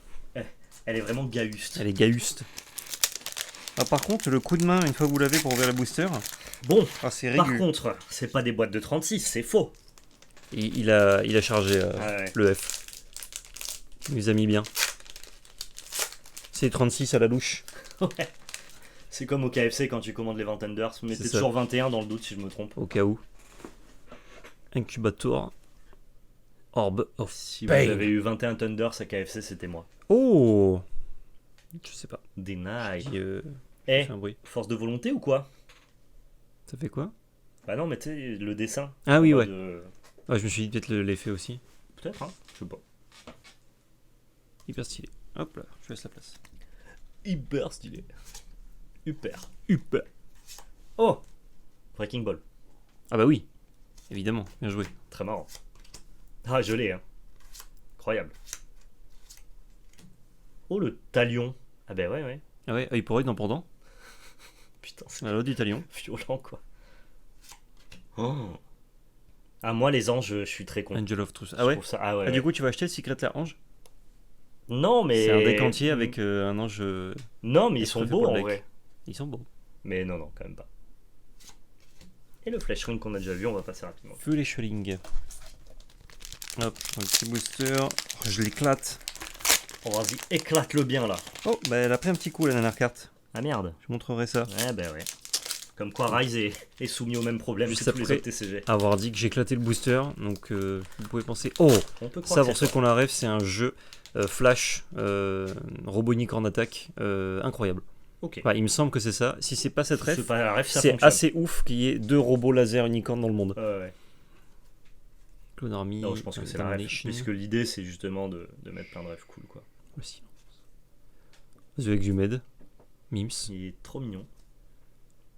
Elle est vraiment gahuste. Elle est Gauste. Ah, par contre, le coup de main, une fois que vous l'avez pour ouvrir la booster, Bon, ah, c'est par régu. contre, c'est pas des boîtes de 36, c'est faux. Il a chargé Ah ouais. le F. Il nous a mis bien. C'est 36 à la louche. Ouais. C'est comme au KFC quand tu commandes les 20 Thunders. Mais C'est c'est ça. toujours 21 dans le doute si je me trompe. Au cas où. Incubator. Orb of Si Pain. vous avez eu 21 Thunders à KFC, c'était moi. Oh. Je sais pas. Deny. Qui Eh, fait un bruit. force de volonté ou quoi? Ça fait quoi? Bah non, mais tu sais, le dessin. Ah oui, en ouais. mode, Ouais, je me suis dit peut-être l'effet aussi. Peut-être, hein. Je sais pas. Hyper stylé. Hop là, je laisse la place. Hyper stylé. Hyper. Hyper. Oh, Breaking Ball. Ah bah oui. Évidemment, bien joué. Très marrant. Ah, je l'ai, hein. incroyable. Oh, le talion. Ah ben ouais. Ah ouais, œil pour œil, dent pour dent. Putain, c'est La loi du talion. violent, quoi. Oh. Ah, moi, les anges, je suis très con. Angel of Truth. Je Ah ouais, trouve ça... Ah ouais, ah, du ouais. coup, tu vas acheter le Secret Lair Ange. Non, mais... C'est un deck entier avec un ange. Non, mais ils exprès sont fait beaux, pour le en deck. vrai. Ils sont beaux. Mais non, quand même pas. Et le Flash Ring qu'on a déjà vu, on va passer rapidement. Feu les Schelling. Hop, un petit booster. Je l'éclate. Oh, vas-y, éclate-le bien, là. Oh, bah elle a pris un petit coup la dernière carte. Ah merde. Je vous montrerai ça. Ouais, ben ouais. Comme quoi Rise est soumis au même problème Juste que tous les après. autres TCG. Avoir dit que j'ai éclaté le booster, donc vous pouvez penser. Oh, On peut croire ça que pour c'est ceux qui ont la rêve, c'est un jeu Flash Robonic en attaque incroyable. Ok. Enfin, il me semble que c'est ça. Si c'est pas cette ref, C'est pas la ref, ça c'est fonctionne. assez ouf qu'il y ait 2 robots laser unicorn dans le monde. Ouais. Clone Army, Non, je pense que c'est la ref. Domination, Puisque l'idée, c'est justement de mettre plein de refs cool, quoi. le silence. The Exhumed, Mims, Il est trop mignon.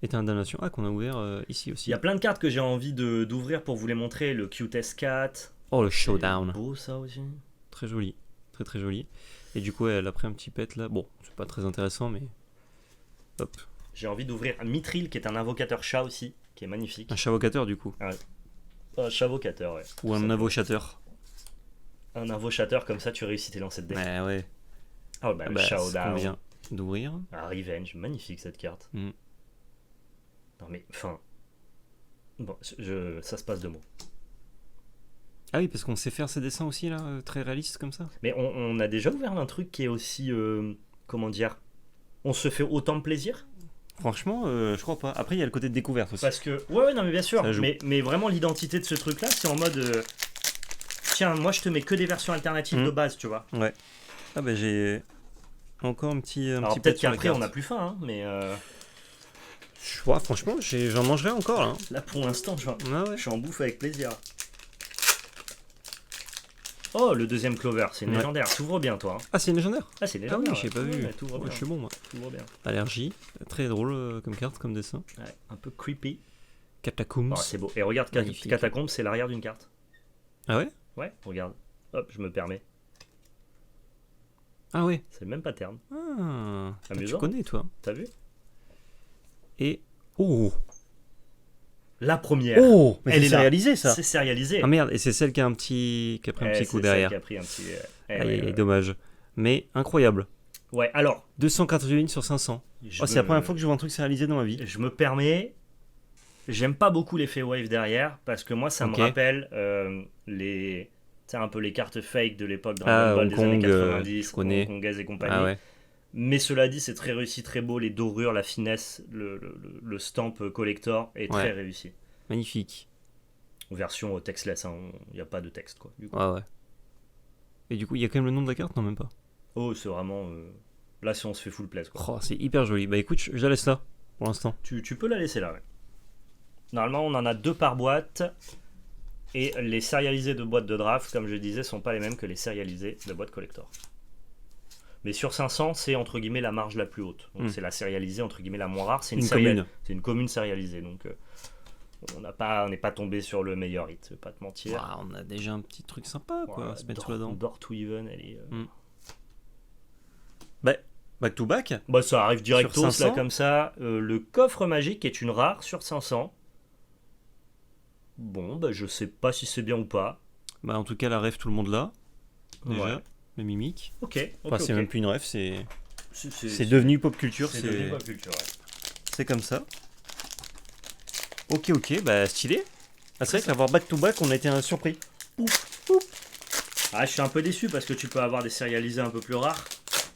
Éteint Damnation. Ah, qu'on a ouvert ici Il aussi. y a plein de cartes que j'ai envie d'ouvrir pour vous les montrer. Le Cutest Cat. Oh, le C'est Showdown. beau, ça aussi. Très joli. Très très joli. Et du coup, elle a pris un petit pet là. Bon, c'est pas très intéressant, mais. Hop. J'ai envie d'ouvrir un Mithril, qui est un invocateur chat aussi, qui est magnifique. Un chavocateur du coup. Un chavocateur, ouais. Ou un Ça peut- avochateur. Un invocateur, comme ça, tu réussis tes lancers de dés. Ouais. Oh, bah, Ah le bah, c'est qu'on Showdown. vient d'ouvrir. Ah, Revenge, magnifique cette carte. Mm. Non mais, enfin... Bon, ça se passe de mots. Ah oui, parce qu'on sait faire ces dessins aussi là, très réalistes comme ça. Mais on a déjà ouvert un truc qui est aussi... comment dire, on se fait autant plaisir. Franchement, je crois pas. Après, il y a le côté de découverte aussi. Parce que... Ouais, non mais bien sûr. Ça joue. Mais vraiment, l'identité de ce truc-là, c'est en mode... tiens, moi je te mets que des versions alternatives de base, tu vois. Ouais. Ah bah j'ai encore un petit Alors pet peut-être sur la qu'après, on carte. n'a plus faim, hein, mais... Je vois, franchement, j'en mangerai encore là. là, pour l'instant, Ah ouais. je suis en bouffe avec plaisir. Oh, le deuxième Clover, c'est une Ouais. légendaire. T'ouvres bien, toi. Hein. Ah, c'est une légendaire. Ah, c'est Ah légendaire. oui, j'ai pas vu. Ouais, t'ouvres Ouais, bien. je suis bon moi. T'ouvres bien. Allergie, très drôle comme carte, comme dessin. Ouais, un peu creepy. Catacombs. Oh, c'est beau. Et regarde, Magnifique. Catacombe, c'est l'arrière d'une carte. Ah ouais. Ouais, regarde. Hop, je me permets. Ah ouais. C'est le même pattern. Ah, tu Amusant. connais toi. T'as vu? Et oh. La première. Oh, mais Elle c'est est là. réalisé ça. C'est sérialisé. Ah merde, et c'est celle qui a qui a pris un petit coup derrière. Qui a pris un petit... Aïe, aïe, dommage. Mais incroyable. Ouais, alors... 281 sur 500. je Oh, c'est la me- première fois que je vois un truc réalisé dans ma vie. Je me permets... J'aime pas beaucoup l'effet wave derrière, parce que moi, ça Ok. me rappelle les... Tu sais, un peu les cartes fake de l'époque Dragon Ah, Ball Hong des années Kong, 90, je connais. hongkongaises et compagnie. Ah ouais. Mais cela dit, c'est très réussi, très beau. Les dorures, la finesse, le stamp collector est très Ouais. réussi. Magnifique. Version textless, il n'y a pas de texte, quoi. Du coup. Ouais. Et du coup, il y a quand même le nom de la carte? Non, même pas. Oh, c'est vraiment... Là, si on se fait full place, quoi. Oh, c'est hyper joli. Bah écoute, je la laisse là, pour l'instant. Tu peux la laisser là, ouais. Normalement, on en a 2 par boîte. Et les sérialisés de boîte de draft, comme je disais, sont pas les mêmes que les sérialisés de boîte collector. Mais sur 500, c'est entre guillemets la marge la plus haute. Donc c'est la sérialisée entre guillemets la moins rare. C'est Une commune. C'est une commune sérialisée. Donc on n'est pas tombé sur le meilleur hit, je vais pas te mentir. Ah, on a déjà un petit truc sympa, quoi, Voilà, à se mettre sous la dent. Door to Even, elle est... Bah, back to back. Bah, ça arrive directos Sur 500. là comme ça. Le coffre magique est une rare sur 500. Bon, bah je sais pas si c'est bien ou pas. Bah, en tout cas, la ref, tout le monde là. Déjà. Ouais. Le mimique. Ok. Enfin, c'est même plus une ref, c'est C'est devenu pop culture. c'est devenu pop culture, ouais. C'est comme ça. Ok, bah stylé. Ah, c'est vrai qu'avoir back to back, on a été surpris. Ah, je suis un peu déçu parce que tu peux avoir des sérialisés un peu plus rares.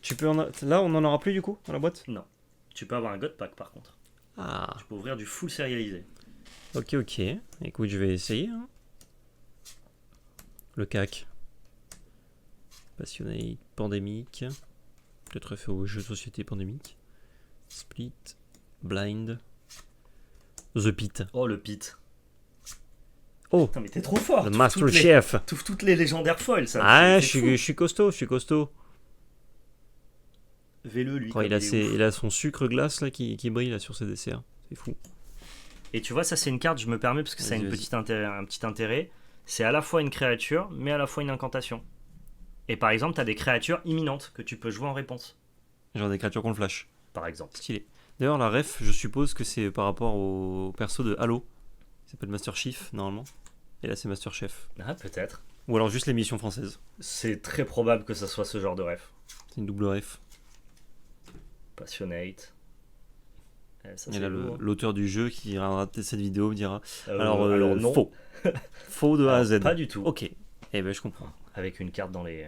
Tu peux là, on en aura plus du coup dans la boîte. Non. Tu peux avoir un God Pack par contre. Ah. Tu peux ouvrir du full sérialisé. Ok. Écoute, je vais essayer. Hein. Le CAC. Passionné pandémique. Peut-être fait aux jeux de société pandémique. Split. Blind. The Pit. Oh, le Pit. Oh, Putain, mais t'es trop fort. le T'ouvres Master toutes les- Chef. t'ouvres toutes les légendaires foils, ça. Ah, c'est je suis costaud. Véleux, lui. Oh, comme il, a il est ouf. il a son sucre glace là qui brille là sur ses desserts. C'est fou. Et tu vois, ça, c'est une carte, je me permets parce que ça a Vas-y. un petit intérêt. C'est à la fois une créature, mais à la fois une incantation. Et par exemple, tu as des créatures imminentes que tu peux jouer en réponse, Genre des créatures qu'on flash. par exemple. Stylé. D'ailleurs, la ref, je suppose que c'est par rapport au perso de Halo. Il s'appelle Master Chief, normalement. Et là, c'est Master Chef. Ah, peut-être. Ou alors juste l'émission française. C'est très probable que ça soit ce genre de ref. C'est une double ref. Passionate. Ça, Et c'est là, lourd. l'auteur du jeu qui regardera cette vidéo dira Alors non. faux. Faux de A à Alors, Z. pas du tout. Ok. Eh ben, je comprends. Avec une carte dans les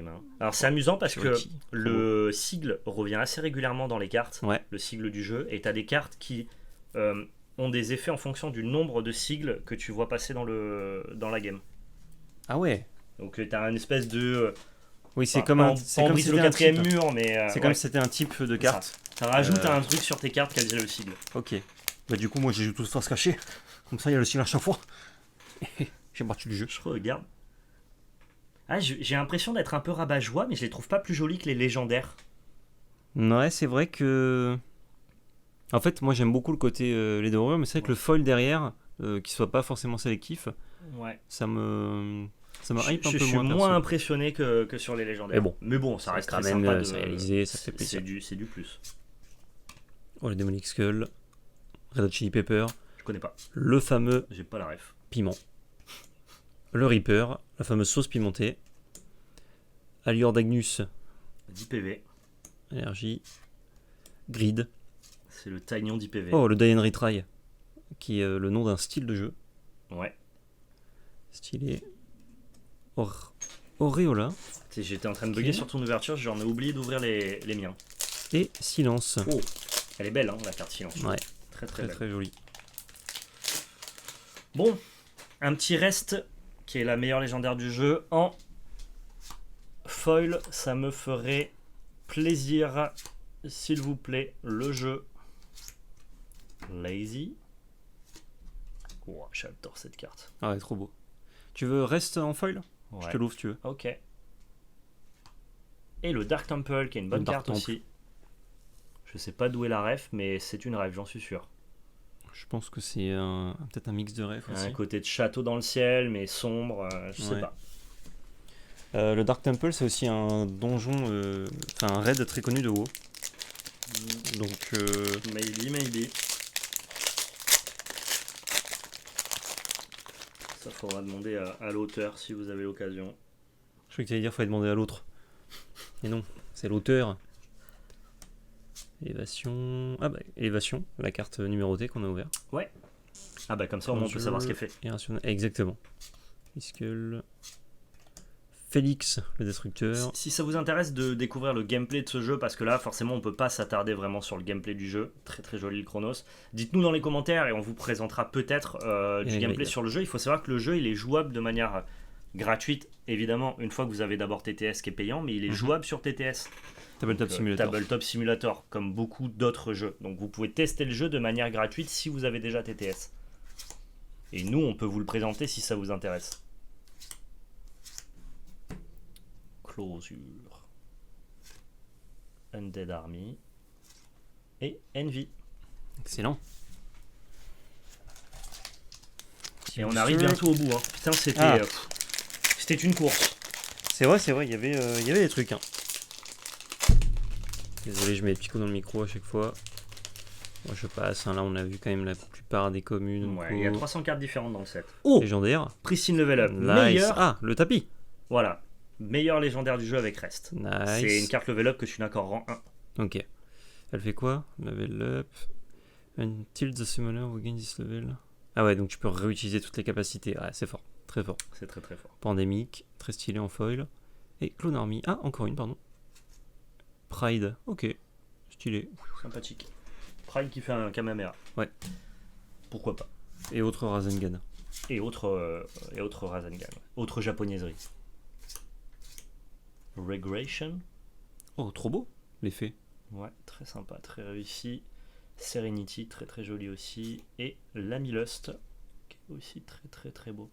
mains. Alors c'est amusant parce que Joli. le sigle revient assez régulièrement dans les cartes, Ouais. le sigle du jeu, et tu as des cartes qui ont des effets en fonction du nombre de sigles que tu vois passer dans la game. Ah ouais. Donc tu as une espèce de... Oui, c'est pas- comme pas un. en- C'est pas en comme brise si le c'était un quatrième type. mur, mais... C'est comme si c'était un type de carte. Ça rajoute un truc sur tes cartes qu'elles aient le sigle. Ok. Bah, du coup, moi, j'ai tout force cachée. Comme ça, il y a le signe à chaque fois. J'ai parti du jeu. Je regarde. Ah, j'ai l'impression d'être un peu rabat-joie, mais je les trouve pas plus jolis que les légendaires. Ouais, c'est vrai que. En fait, moi, j'aime beaucoup le côté les dorures, mais c'est vrai que le foil derrière, qui soit pas forcément sélectif, Ouais. ça me hype un Je peu suis moins. moins perso. impressionné que sur les légendaires. Mais bon, ça reste quand très même sympa de réalisé, ça fait plaisir. C'est du plus. Oh, le Demonic Skull, Red Hot Chili Pepper, Je connais pas. le fameux J'ai pas la ref. piment, le Reaper, la fameuse sauce pimentée, Allure d'Agnus, 10 PV. énergie, Grid, C'est le Taignon 10 PV. oh, le Die and Retry, qui est le nom d'un style de jeu, Ouais. stylé, Auréola Tu sais, j'étais en train de bugger Ok. sur ton ouverture, j'en ai oublié d'ouvrir les miens. et Silence. Oh, elle est belle, hein, la carte silence. Ouais, Très très très belle. très joli. Bon, un petit reste qui est la meilleure légendaire du jeu en foil. Ça me ferait plaisir, s'il vous plaît, le jeu Lazy. Oh, j'adore cette carte. Ah ouais, trop beau. Tu veux reste en foil? Je Ouais. te l'ouvre si tu veux. Ok. Et le Dark Temple qui est une bonne Le Dark carte aussi. Je sais pas d'où est la ref, mais c'est une ref, j'en suis sûr. Je pense que c'est peut-être un mix de rêves Il y a aussi. un côté de château dans le ciel, mais sombre, je sais Ouais. pas. Le Dark Temple, c'est aussi un donjon, enfin un raid très connu de WoW. Donc, Maybe. Ça faudra demander à l'auteur si vous avez l'occasion. je croyais que tu allais dire qu'il fallait demander à l'autre. Et non, c'est l'auteur. Élévation. Ah bah, élévation, la carte numérotée qu'on a ouverte. Ah bah comme ça au moins on peut savoir ce qu'elle fait. Irrationnel. Exactement. Fiscal. Félix, le destructeur. Si ça vous intéresse de découvrir le gameplay de ce jeu, parce que là forcément on peut pas s'attarder vraiment sur le gameplay du jeu, très très joli le Chronos, dites-nous dans les commentaires et on vous présentera peut-être du Et gameplay oui. sur le jeu. Il faut savoir que le jeu il est jouable de manière gratuite, évidemment une fois que vous avez d'abord TTS qui est payant, mais il est Mhm. jouable sur TTS. Tabletop Donc, Simulator. Tabletop Simulator, comme beaucoup d'autres jeux. Donc vous pouvez tester le jeu de manière gratuite si vous avez déjà TTS. Et nous, on peut vous le présenter si ça vous intéresse. Closure. Undead Army. Et Envy. Excellent. Et on arrive bientôt au bout. Hein. Putain, c'était une course. C'est vrai, il y avait des trucs. Hein. Désolé, je mets des petits coups dans le micro à chaque fois. Moi, je passe. Hein, là, on a vu quand même la plupart des communes. Ouais, il y a 300 cartes différentes dans le set. Oh, légendaire. Pristine Level Up. Nice. Meilleur. Ah, le tapis. Voilà. Meilleur légendaire du jeu avec Rest. Nice. C'est une carte Level Up que je suis d'accord rang 1. Ok. Elle fait quoi? Level up. Until the summoner will gain this level. Ah ouais, donc tu peux réutiliser toutes les capacités. Ouais, c'est fort. Très fort. C'est très très fort. Pandémique. Très stylé en foil. Et Clone Army. Ah, encore une, pardon. Pride. Ok. Stylé. Sympathique. Pride qui fait un Kamehameha. Ouais. Pourquoi pas. Et autre Rasengan. Et autre Rasengan. Autre japonaiserie. Regression. Oh, trop beau, l'effet. Ouais, très sympa, très réussi. Serenity, très très joli aussi. Et Lamilust, qui est aussi très très très beau.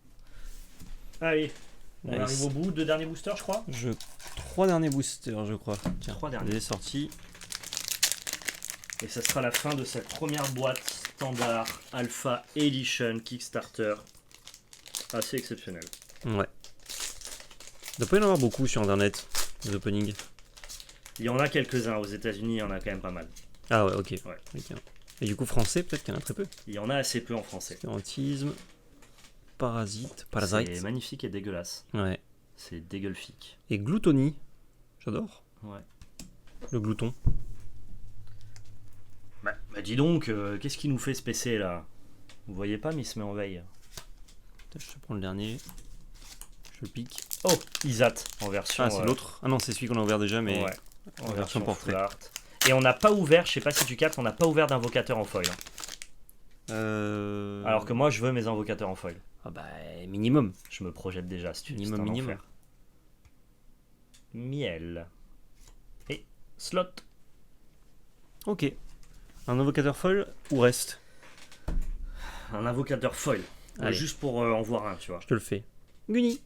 Allez, on Nice. arrive au bout. 2 derniers boosters, je crois. 3 derniers boosters, je crois. Tiens, 3 derniers. il est sorti. Et ça sera la fin de cette première boîte standard Alpha Edition Kickstarter. Assez exceptionnel. Ouais. Il doit pas y en avoir beaucoup sur internet, les openings. Il y en a quelques-uns. Aux États-Unis, il y en a quand même pas mal. Ah ouais, ok. Ouais. Ok. Et du coup, français, peut-être qu'il y en a très peu. Il y en a assez peu en français. Stérantisme, Parasite. C'est magnifique et dégueulasse. Ouais. C'est dégueulfique. Et Gloutonie. J'adore. Ouais. Le glouton. Bah dis donc, qu'est-ce qui nous fait ce PC là? Vous voyez pas, mais il se met en veille. Je te prends le dernier. Je le pique. Oh, Isat en version. Ah, c'est l'autre. Ah non, c'est celui qu'on a ouvert déjà, mais Ouais, en version portrait. full art. Et on n'a pas ouvert, je sais pas si tu captes, on n'a pas ouvert d'invocateur en foil. Alors que moi, je veux mes invocateurs en foil. Ah bah, minimum. Je me projette déjà, si tu veux. Minimum. Miel. Et slot. Ok. Un invocateur foil ou reste? Un invocateur foil. Allez. Juste pour en voir un, tu vois. Je te le fais. Guni.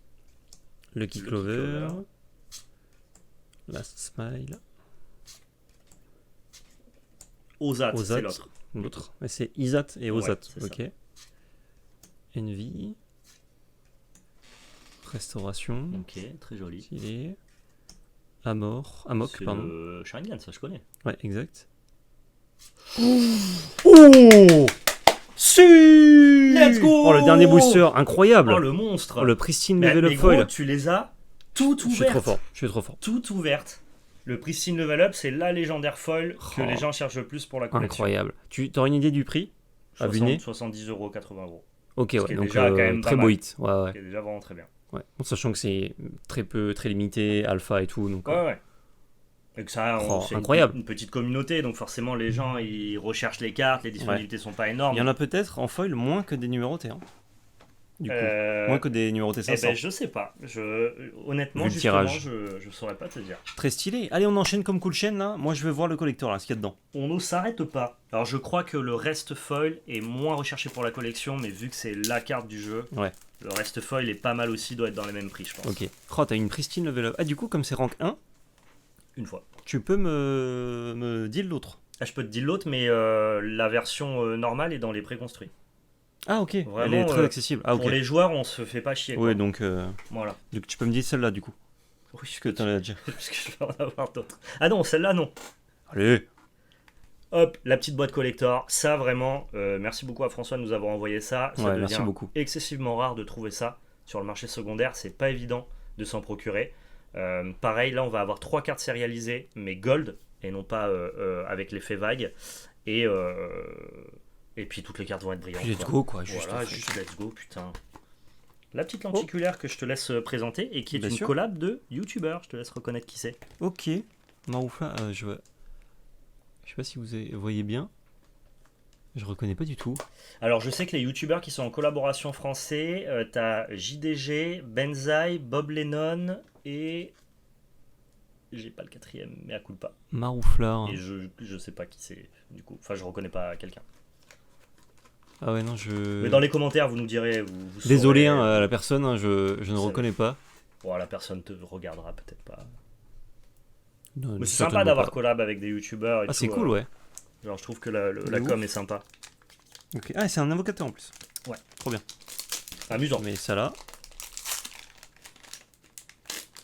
Lucky Clover. Clover. Last Smile. Ozat, c'est Ozat. l'autre. L'autre. Mais c'est Isat et Ozat. c'est ok. Envy. Restauration. Ok, très joli. Stylé. Amok, C'est pardon. le Sharingan, ça je connais. Ouais, exact. Oh Si Let's go. Oh, le dernier booster, incroyable. Oh, le monstre. Oh, le pristine mais level up gros, foil. tu les as toutes Je suis ouvertes. trop fort. Je suis trop fort. Toutes ouvertes. Le pristine level up, c'est la légendaire foil que Oh. les gens cherchent le plus pour la collection. Incroyable. Tu aurais une idée du prix à vue de nez 70 €, 80 €. Ok, Ce qui ouais, est donc déjà quand même très pas beau mal. hit. Ouais, ouais. C'est déjà vraiment très bien. Ouais. Bon, sachant que c'est très limité, alpha et tout. Donc, Ouais. Et que ça, Oh, c'est incroyable. une petite communauté, donc forcément les gens ils recherchent les cartes, les disponibilités sont pas énormes. il y en a peut-être en foil moins que des numérotés. Hein. Du coup, moins que des numérotés Eh 500. ben, je sais pas. Honnêtement, Vu le justement, tirage. je saurais pas te dire. Très stylé. Allez, on enchaîne comme cool chaîne là. Moi, je veux voir le collector là, ce qu'il y a dedans. On ne s'arrête pas. Alors, je crois que le reste foil est moins recherché pour la collection, mais vu que c'est la carte du jeu, Ouais. le reste foil est pas mal aussi, doit être dans les mêmes prix, je pense. Ok. Oh, t'as une pristine level up. Ah, du coup, comme c'est rank 1, Une fois. tu peux me deal l'autre. Ah, je peux te dire l'autre, mais la version normale est dans les préconstruits. Ah, ok. Elle Vraiment, est très accessible. Ah, ok. Pour les joueurs, on se fait pas chier. Ouais, quoi. donc Voilà. tu peux me dire celle-là du coup. Oui, Parce que t'en as déjà. parce que je vais en avoir d'autres. Ah non, celle-là, non. Allez. Hop, la petite boîte collector. Ça, vraiment, merci beaucoup à François de nous avoir envoyé ça. Ça Ouais, devient merci beaucoup. excessivement rare de trouver ça sur le marché secondaire. C'est pas évident de s'en procurer. Pareil, là, on va avoir 3 cartes sérialisées, mais gold, et non pas avec l'effet vague. Et puis toutes les cartes vont être brillantes. Let's go quoi. Juste Voilà, en fait. juste let's go, putain. La petite lenticulaire que je te laisse présenter et qui est Bien une sûr. collab de YouTuber. Je te laisse reconnaître qui c'est. Ok. Maroufla, je sais pas si vous voyez bien. Je reconnais pas du tout. Alors, je sais que les youtubeurs qui sont en collaboration français, t'as JDG, Benzaï, Bob Lennon et. J'ai pas le quatrième, mais à coup de pas. Maroufla. Et je sais pas qui c'est, du coup. Enfin, je reconnais pas quelqu'un. Ah ouais, non, je. Mais dans les commentaires, vous nous direz. Vous Désolé saurez. hein, à la personne, hein, je ne Ça reconnais pas. Bon, la personne te regardera peut-être pas. Non, Mais c'est certainement sympa d'avoir pas. collab avec des youtubeurs et Ah, tout. c'est cool, ouais. Genre, je trouve que la De com ouf. est sympa. Ok. Ah, c'est un invocateur en plus. Ouais. Trop bien. Amusant. Je mets ça là.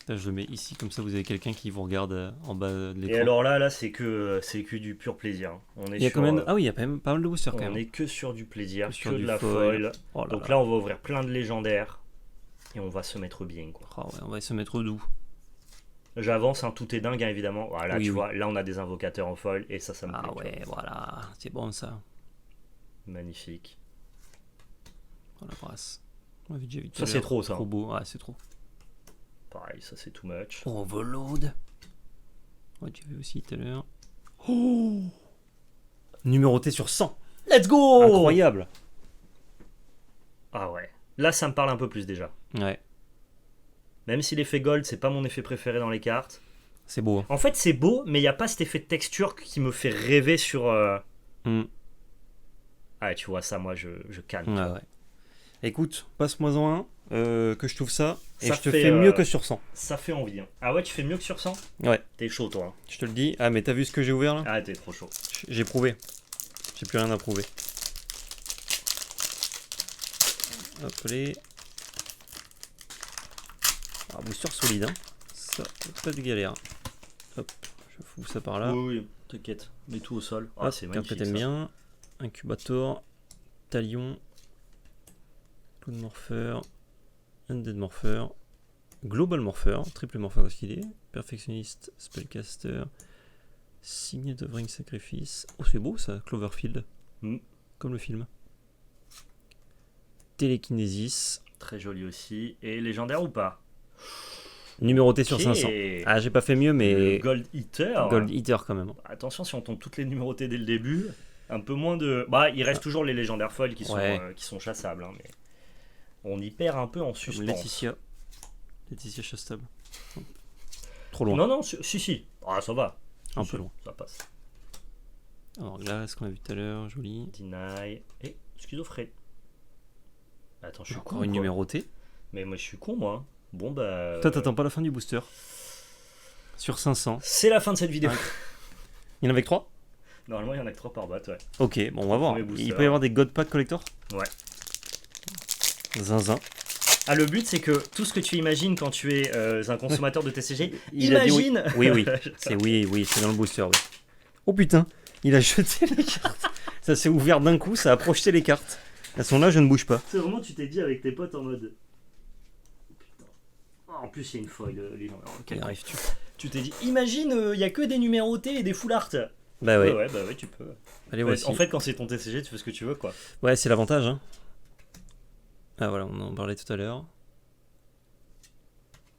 Là, je le mets ici, comme ça vous avez quelqu'un qui vous regarde en bas de l'écran. Et alors là, c'est que du pur plaisir. On est Il y a sur, quand même... Ah oui, il y a quand même pas mal de boosters quand on même. est que sur du plaisir, Que sur que du de la foil. foil. Oh là Donc là. là, on va ouvrir plein de légendaires et on va se mettre bien, quoi. Ah ouais, on va se mettre doux. J'avance, hein, tout est dingue, hein, évidemment. Voilà, Oui, tu oui. vois, là, on a des invocateurs en foil et ça me plaît. Ah tu ouais, voilà. C'est bon ça. vois. Magnifique. Voilà, brasse. On avait déjà vu tout Ça, à c'est l'heure. trop, ça. Trop beau. Ah, c'est trop. Pareil, ça, c'est too much. Overload. Ouais, tu avais aussi tout à l'heure. Oh, numéroté sur 100. Let's go! Incroyable. Ah ouais. Là, ça me parle un peu plus déjà. Ouais, Même si l'effet gold, c'est pas mon effet préféré dans les cartes. c'est beau. Hein. En fait, c'est beau, mais il n'y a pas cet effet de texture qui me fait rêver sur. Hmm. Ah, tu vois, ça, moi, je canne. Ouais, ouais. Écoute, passe-moi-en un, que je trouve ça, et Ça je te fait, fais mieux que sur 100. Ça fait envie. Hein. Ah ouais, tu fais mieux que sur 100? Ouais, T'es chaud, toi. Hein. je te le dis. Ah, mais t'as vu ce que j'ai ouvert là? Ah, t'es trop chaud. J'ai prouvé. J'ai plus rien à prouver. Hop, allez. Un booster solide, hein. Ça, pas de galère. Hop, je fous ça par là. Oui, t'inquiète. Mets tout au sol. Ah, Hop, c'est carte que magnifique. t'aimes Ça. bien. Incubator. Talion. Cloud Morpher. Undead Morpher. Global Morpher. Triple Morpher stylé. Perfectionniste. Spellcaster. Signet of Ring Sacrifice. Oh, c'est beau ça, Cloverfield. Mm. Comme le film. Télékinésis. Très joli aussi. Et légendaire ou pas? Numéroté sur Ok. 500. Ah, j'ai pas fait mieux, Le mais. Gold Eater. Gold Eater quand même. Attention, si on tombe toutes les numérotés dès le début, un peu moins de. Bah, il reste toujours les légendaires folles Ouais. qui sont chassables. Hein, mais on y perd un peu en Comme suspens. Laetitia Chastable. Trop loin. Non, si. Ah, ça va. Un Si, peu loin. Ça passe. Alors, Glace qu'on a vu tout à l'heure, joli. Deny. Et schizophrène. Attends, je suis con. Encore une quoi. numérotée. Mais moi, je suis con, moi. Bon, bah. Toi, t'attends pas la fin du booster. Sur 500. C'est la fin de cette vidéo. Ouais. Il y en avait que 3 ? Normalement, il y en a que 3 par batte, ouais. Ok, bon, on va voir. Premier booster. Il peut y avoir des God Pack Collector ? Ouais. Zinzin. Ah, le but, c'est que tout ce que tu imagines quand tu es un consommateur de TCG, Il a dit oui. imagine. Oui, c'est dans le booster, oui. Oh putain, il a jeté les cartes. Ça s'est ouvert d'un coup, ça a projeté les cartes. Elles sont là, je ne bouge pas. C'est vraiment, tu t'es dit avec tes potes en mode. Putain. Ah, en plus, il y a une foil, les gens. Quel arrives-tu ? Tu t'es dit, imagine, il y a que des numérotés et des full art. Bah ouais. Ouais, tu peux. Allez, Ouais, voici. en fait, quand c'est ton TCG, tu fais ce que tu veux, quoi. Ouais, c'est l'avantage. Hein. Ah voilà, on en parlait tout à l'heure.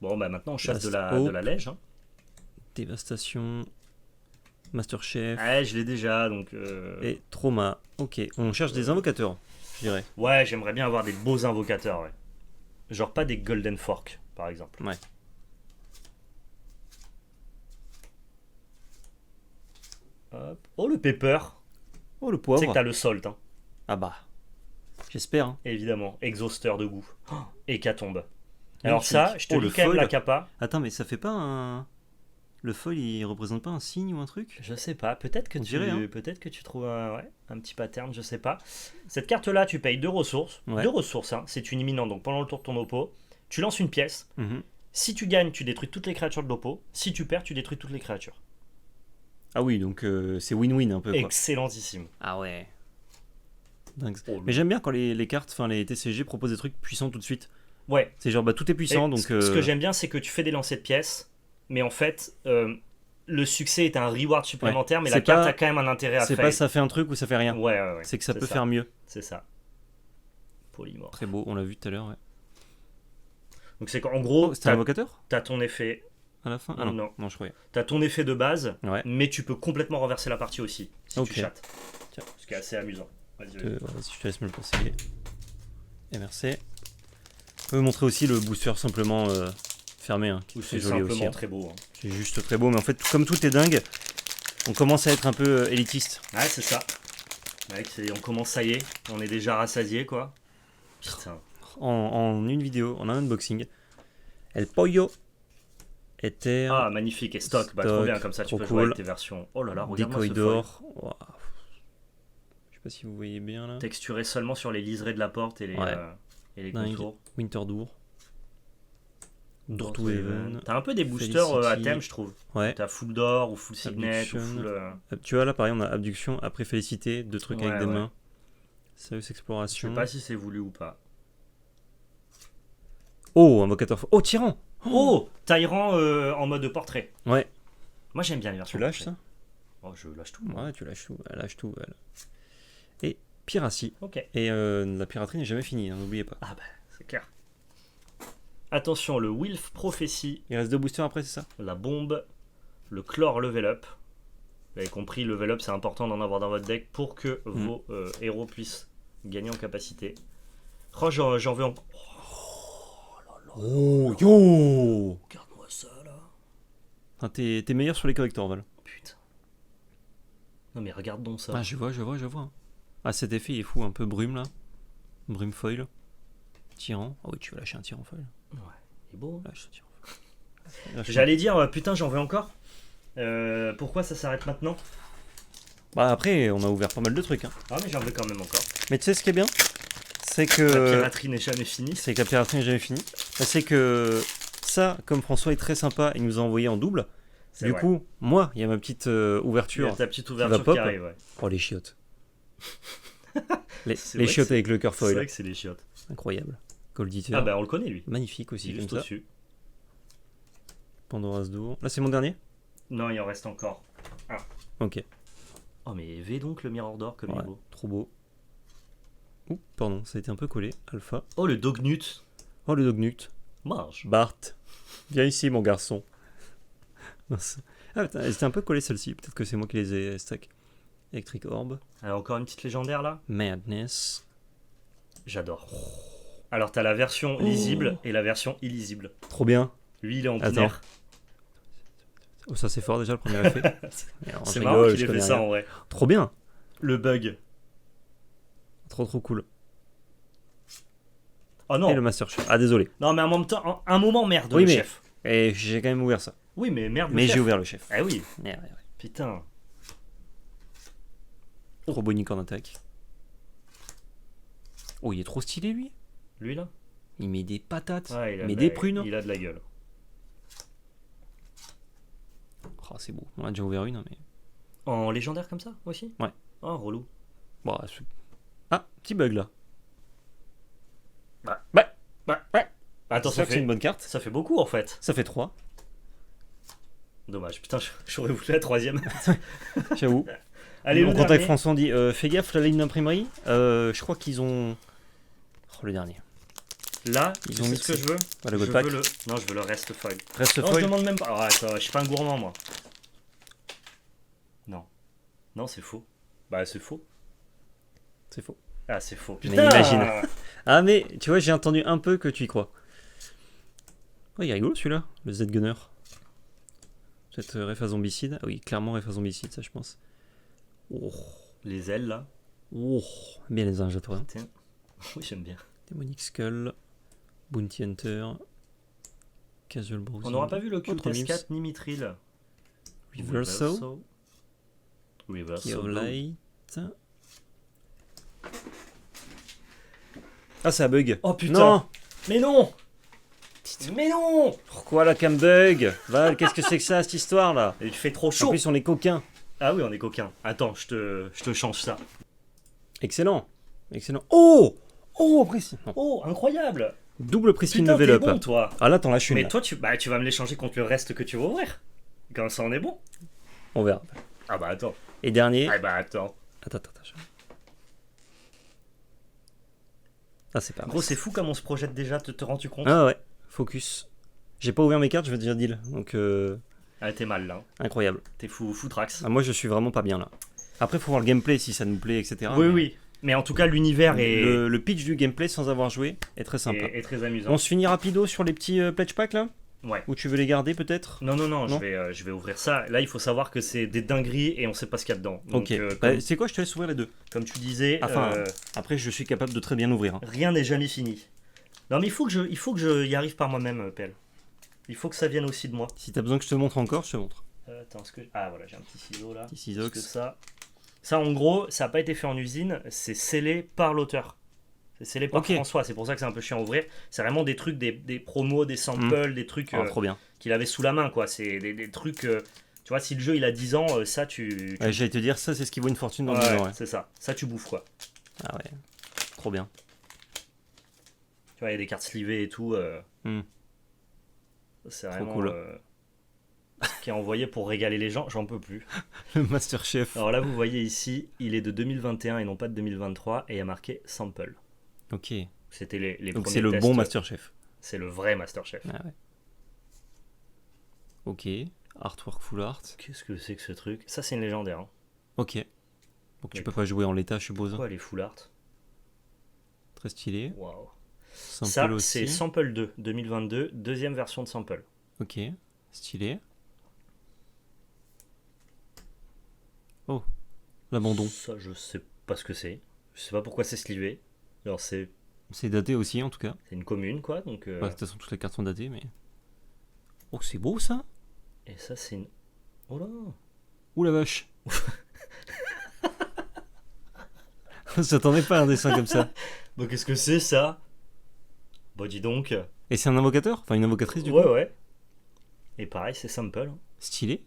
Bon, bah maintenant, on chasse de la Hope. lège. Hein. Dévastation. Masterchef. Ouais, je l'ai déjà, donc. Et Trauma. Ok, on cherche des invocateurs, je dirais. Ouais, j'aimerais bien avoir des beaux invocateurs, ouais. Genre pas des Golden Fork, par exemple. Ouais. Hop. Oh, le Pepper. Oh, le Tu sais poivre. que t'as le Salt, hein. Ah bah. J'espère. Hein. Évidemment. Exhauster de goût. Oh, hécatombe. Alors Magnifique. ça, je te Oh, lis le quand même foil. la capa. Attends, mais ça fait pas un. Le foil, il représente pas un signe ou un truc ? Je sais pas, peut-être que, On dirait, hein. peut-être que tu trouves un petit pattern, je sais pas. Cette carte-là, tu payes 2 ressources. Ouais. 2 ressources, hein. C'est une imminente, donc pendant le tour de ton oppo, tu lances une pièce. Mhm. Si tu gagnes, tu détruis toutes les créatures de l'oppo. Si tu perds, tu détruis toutes les créatures. Ah oui, donc c'est win-win un peu. Quoi. Excellentissime. Ah ouais. Dingue. Oh, Mais j'aime bien quand les cartes, enfin les TCG proposent des trucs puissants tout de suite. Ouais. C'est genre, bah tout est puissant, Et donc. ce que j'aime bien, c'est que tu fais des lancers de pièces, mais en fait, le succès est un reward supplémentaire, mais la C'est carte pas- a quand même un intérêt à C'est faire. pas ça fait un truc ou ça fait rien. Ouais. C'est que ça peut ça. faire mieux. C'est ça. Polymorphe. Très beau, on l'a vu tout à l'heure. Ouais. Donc c'est qu'en gros, Oh, c'était un invocateur t'as ton effet. à la fin. Ah Non. non, je croyais. T'as ton effet de base, Ouais. mais tu peux complètement renverser la partie aussi, si Ok. tu chattes. Tiens. Ce qui est assez amusant. Vas-y, vas-y. Vas-y, je te laisse me le passer. Et merci. On peut montrer aussi le booster simplement fermé, hein, qui Ou est très c'est joli simplement aussi. Hein. très beau. Hein. C'est juste très beau, mais en fait, comme tout est dingue, on commence à être un peu élitiste. Ouais, c'est ça. Mec, on commence, ça y est, on est déjà rassasié, quoi. Putain. En une vidéo, en un unboxing. El Pollo Ether, Ah, magnifique. Et stock, bah trop Stock, bien, comme ça tu trop peux jouer avec cool. tes versions. Oh là là, regarde-moi Decoy ce foil. d'or. Waouh. Je sais pas si vous voyez bien là. Texturé seulement sur les liserés de la porte et Ouais. les Dingue. contours. Winter Dour. Door to Heaven. T'as un peu des boosters à Felicity. thème, je trouve. Ouais. T'as full d'or ou full signet ou Abduction. full. Tu vois là, pareil, on a Abduction, après Félicité, deux trucs Ouais, avec des ouais. mains. Serious Je Exploration. sais pas si c'est voulu ou pas. Oh, Invocateur. Oh, Tyran. Oh, Tyrant en mode portrait. Ouais. Moi j'aime bien les versions. Tu lâches portrait. ça Oh, je lâche tout. Ouais, tu lâches tout. Elle lâche tout. Elle. Et Piracy. Ok. Et la piraterie n'est jamais finie, hein, n'oubliez pas. Ah bah, c'est clair. Attention, le Wilf Prophecy, Il reste deux boosters après, c'est ça? la bombe, le Chlore Level Up. Vous avez compris, level up c'est important d'en avoir dans votre deck pour que vos héros puissent gagner en capacité. Oh, j'en veux encore. Oh, yo! Regarde-moi ça là. Enfin, t'es meilleur sur les collectors, Val. Putain. Non mais regarde donc ça. Ah, je vois. Ah, cet effet, il est fou, un peu brume là. Brume foil. Tyran. Ah oui, tu vas lâcher un tyran foil. Ouais, il est beau. Lâche ce tyran foil. Lâche. J'allais dire, putain, j'en veux encore. Pourquoi ça s'arrête maintenant? Bah, après, on a ouvert pas mal de trucs. Hein. Ah, mais j'en veux quand même encore. Mais tu sais ce qui est bien? C'est La que. piraterie n'est jamais finie. C'est que la piraterie n'est jamais finie. C'est que ça, comme François est très sympa, il nous a envoyé en double. C'est Du vrai. coup, moi, il y a ma petite Il y ouverture. a ta petite va ouverture pop. qui arrive, ouais. Oh, les chiottes. les C'est les vrai que chiottes c'est- avec le cœur C'est foil. vrai que c'est les chiottes. Incroyable. Gold Eater. Ah bah on le connaît lui. Magnifique aussi, Il est comme juste ça. au-dessus. Pandora's Door. Là, c'est mon dernier. Non, il en reste encore. Ok. Oh mais V donc le Mirror d'or comme il Ouais, est beau. trop beau. Ouh, pardon, ça a été un peu collé. Alpha. Oh le Dognut. Oh, le Dognut. Mange. Bart. Viens ici, mon garçon. Mince. Ah, putain, elles étaient un peu collées celles-ci. Peut-être que c'est moi qui les ai stack. Electric Orb. Alors encore une petite légendaire là. Madness. J'adore. Alors t'as la version lisible et la version illisible. Trop bien. Lui il est en Attends. binaire. Oh, ça c'est fort déjà le premier effet. Alors, C'est je marrant rigole, qu'il je ait fait connais ça rien. en vrai. Trop bien. Le bug. Trop cool. Oh non. Et le Master Chef. Ah, désolé. Non mais en même temps, un moment merde Oui, le mais- chef. Et j'ai quand même ouvert ça. Oui mais merde le Mais chef. j'ai ouvert le chef. Ah oui. Ouais, ouais, ouais. Putain. Trop beau unique en attaque. Oh, il est trop stylé lui. Lui là. Il met des patates. Ouais, il a mais de des la- prunes. Il a de la gueule. Oh, c'est beau. On a déjà ouvert une, mais. En légendaire comme ça aussi. Ouais. Oh relou. Bon, ah, petit bug là. Attends, C'est une bonne carte. ça fait beaucoup en fait. Ça fait 3. Dommage. Putain, j'aurais voulu la troisième. J'avoue. Allez, Mon le contact dernier. François dit fais gaffe, la ligne d'imprimerie. Je crois qu'ils ont. Oh, le dernier. Là, Ils tu ont sais mis ce que je veux. Bah, le Je gold pack. veux le... Non, je veux le reste foil. Reste Non, je foil. demande même pas. Oh, attends, je suis pas un gourmand moi. Non. Non, c'est faux. Bah, c'est faux. C'est faux. Ah, c'est faux. Mais Putain. imagine. Ah, mais tu vois, j'ai entendu un peu que tu y crois. Oh, il est rigolo celui-là, le Z-Gunner. Peut-être Réfa Zombicide. Ah oui, clairement Réfa Zombicide, ça je pense. Oh, Les ailes là. oh. Bien les injecteurs. Tiens. Oui, j'aime bien. Demonic Skull. Bounty Hunter. Casual Browsing. On n'aura pas vu le Autre S4 Mims. ni Mithril. Reverso. Key Reverso. of Light. Ah, ça bug. Oh putain. Non. Mais non. Mais non. Pourquoi la cam bug Val, qu'est-ce que c'est que ça, cette histoire là? Il fait trop En chaud. plus, on est coquins. Ah oui, on est coquin. Attends, je te change ça. Excellent. Excellent. Oh Oh, précis. Non. Oh, incroyable. Double pristine Putain, level t'es up. bon, toi. Ah là, t'en lâches une. Mais là. toi, tu vas me l'échanger contre le reste que tu vas ouvrir. Comme ça, on est bon. On verra. Ah bah attends. Et dernier. Ah bah attends. Attends. Ah, c'est pas mal. Gros, c'est fou comme on se projette déjà, te rends-tu compte? Ah ouais, focus. J'ai pas ouvert mes cartes, je vais déjà deal. Donc, Ah, t'es mal là. incroyable. T'es foutrax. Ah, moi, je suis vraiment pas bien là. Après, faut voir le gameplay si ça nous plaît, etc. Oui, Mais oui. Mais en tout cas, l'univers est, Le pitch du gameplay sans avoir joué est très sympa. est très amusant. On se finit rapido sur les petits pledge packs là? Ouais. Ou tu veux les garder peut-être? Non, Non. je vais ouvrir ça. Là, il faut savoir que c'est des dingueries et on sait pas ce qu'il y a dedans. Donc, Ok. Bah, c'est quoi, je te laisse ouvrir les deux. comme tu disais, Enfin, après, je suis capable de très bien ouvrir. Hein. rien n'est jamais fini. Non, mais il faut que je y arrive par moi-même, PL. Il faut que ça vienne aussi de moi. Si t'as besoin que je te montre encore, je te montre. Attends, ah voilà, j'ai un petit ciseau là. Petit Parce que ciseaux. ça, en gros, ça n'a pas été fait en usine, c'est scellé par l'auteur. C'est scellé par Ok. François, c'est pour ça que c'est un peu chiant à ouvrir. C'est vraiment des trucs, des promos, des samples, des trucs Ah, trop bien. qu'il avait sous la main, quoi. C'est des trucs. Tu vois, si le jeu il a 10 ans, ça tu. Ouais, j'allais te dire, ça, c'est ce qui vaut une fortune dans le Ouais, jeu. Ouais. c'est ça. Ça tu bouffes, quoi. Ah ouais. Trop bien. Tu vois, il y a des cartes slivées et tout. Hmm. C'est Trop vraiment. cool. Ce qui est envoyé pour régaler les gens, j'en peux plus. Le Master Chef. Alors là, vous voyez ici, il est de 2021 et non pas de 2023, et il y a marqué sample. Ok. C'était les Donc premiers c'est le tests. bon Master Chef. C'est le vrai Masterchef. Ah ouais. Ok. Artwork full art. Qu'est-ce que c'est que ce truc? Ça, c'est une légendaire. Hein. Ok. Donc tu Mais peux pas jouer en l'état, je suppose. Pourquoi elle est full art? Très stylé. Waouh. Sample Ça, aussi. c'est Sample 2, 2022, deuxième version de Sample. Ok. Stylé. Oh. L'abandon. Ça, je sais pas ce que c'est. Je sais pas pourquoi c'est slivé. Alors, c'est C'est daté aussi en tout cas. une commune, quoi. Donc, Bah, de toute façon, toutes les cartes sont datées, mais. Oh, c'est beau ça! Et ça, c'est une. Oh là! Ouh la vache! On s'attendait pas à un dessin comme ça. Bah, qu'est-ce que c'est ça? Bah, dis donc. Et c'est un invocateur? Enfin, une invocatrice du coup? Ouais. Et pareil, c'est simple. Hein. Stylé.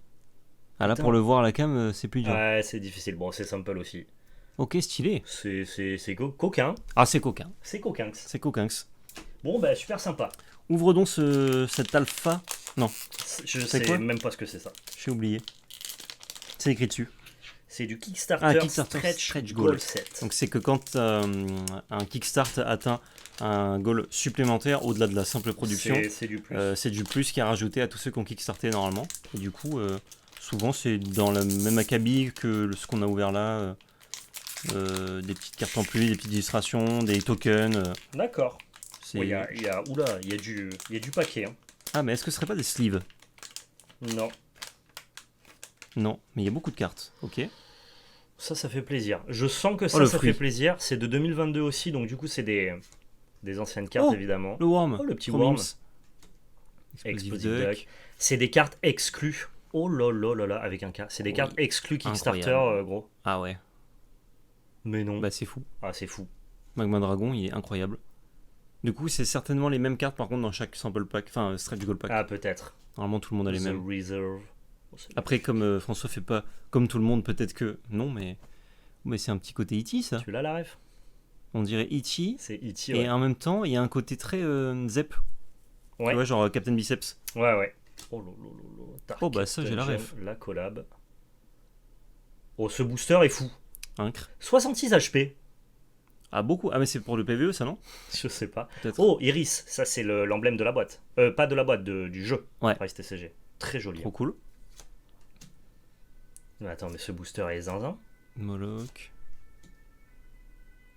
Ah là, Putain. pour le voir à la cam, c'est plus dur. Ouais, c'est difficile. Bon, c'est simple aussi. Ok, stylé. C'est coquin. Ah, c'est coquin. C'est coquin. C'est coquinx. Bon, bah, super sympa. Ouvre donc cet alpha. Non, Je C'est sais quoi même pas ce que c'est ça. j'ai oublié. C'est écrit dessus. C'est du Kickstarter, Ah, Kickstarter Stretch Goal. Goal Set. Donc c'est que quand un Kickstart atteint un goal supplémentaire au-delà de la simple production, C'est du plus. c'est du plus qui est rajouté à tous ceux qui ont Kickstarté normalement. Et du coup, souvent c'est dans le même acabit que ce qu'on a ouvert là. Des petites cartes en plus, des petites illustrations, des tokens. D'accord. C'est... Il y a, oula, il y a du paquet. Hein. Ah, mais est-ce que ce serait pas des sleeves? Non. Non, mais il y a beaucoup de cartes. Ok. Ça fait plaisir. Je sens que le ça fruit. fait plaisir. C'est de 2022 aussi, donc du coup, c'est des anciennes cartes, Oh, évidemment. Le worm. Oh, le petit Trop worm. mimes. Explosive Duck. C'est des cartes exclues. Oh là là là là, avec un K. C'est des Oui. cartes exclues Kickstarter, Incroyable. gros. Ah ouais. Mais non. Bah c'est fou. Ah, c'est fou. Magma Dragon, il est incroyable. Du coup, c'est certainement les mêmes cartes par contre dans chaque sample pack, enfin stretch goal pack. Ah, peut-être. Normalement, tout le monde a les The mêmes. Reserve. Après, comme François fait pas comme tout le monde, peut-être que non, mais c'est un petit côté Itchy ça. Tu l'as la ref? On dirait Itchy. C'est E.T. Et Ouais. en même temps, il y a un côté très Zep. Ouais. Tu vois, genre Captain Biceps. Ouais. Oh là là là là. Dark Oh, bah, ça, j'ai la Dungeon, ref. La collab. Oh, ce booster est fou. Incre. 66 HP. Ah, beaucoup. Ah, mais c'est pour le PVE ça, non? Je sais pas. Peut-être. Oh, Iris. Ça, c'est l'emblème de la boîte. Pas de la boîte, du jeu. Ouais. Price TCG. Très joli. Trop cool. Mais attends, mais ce booster est zinzin. Moloch.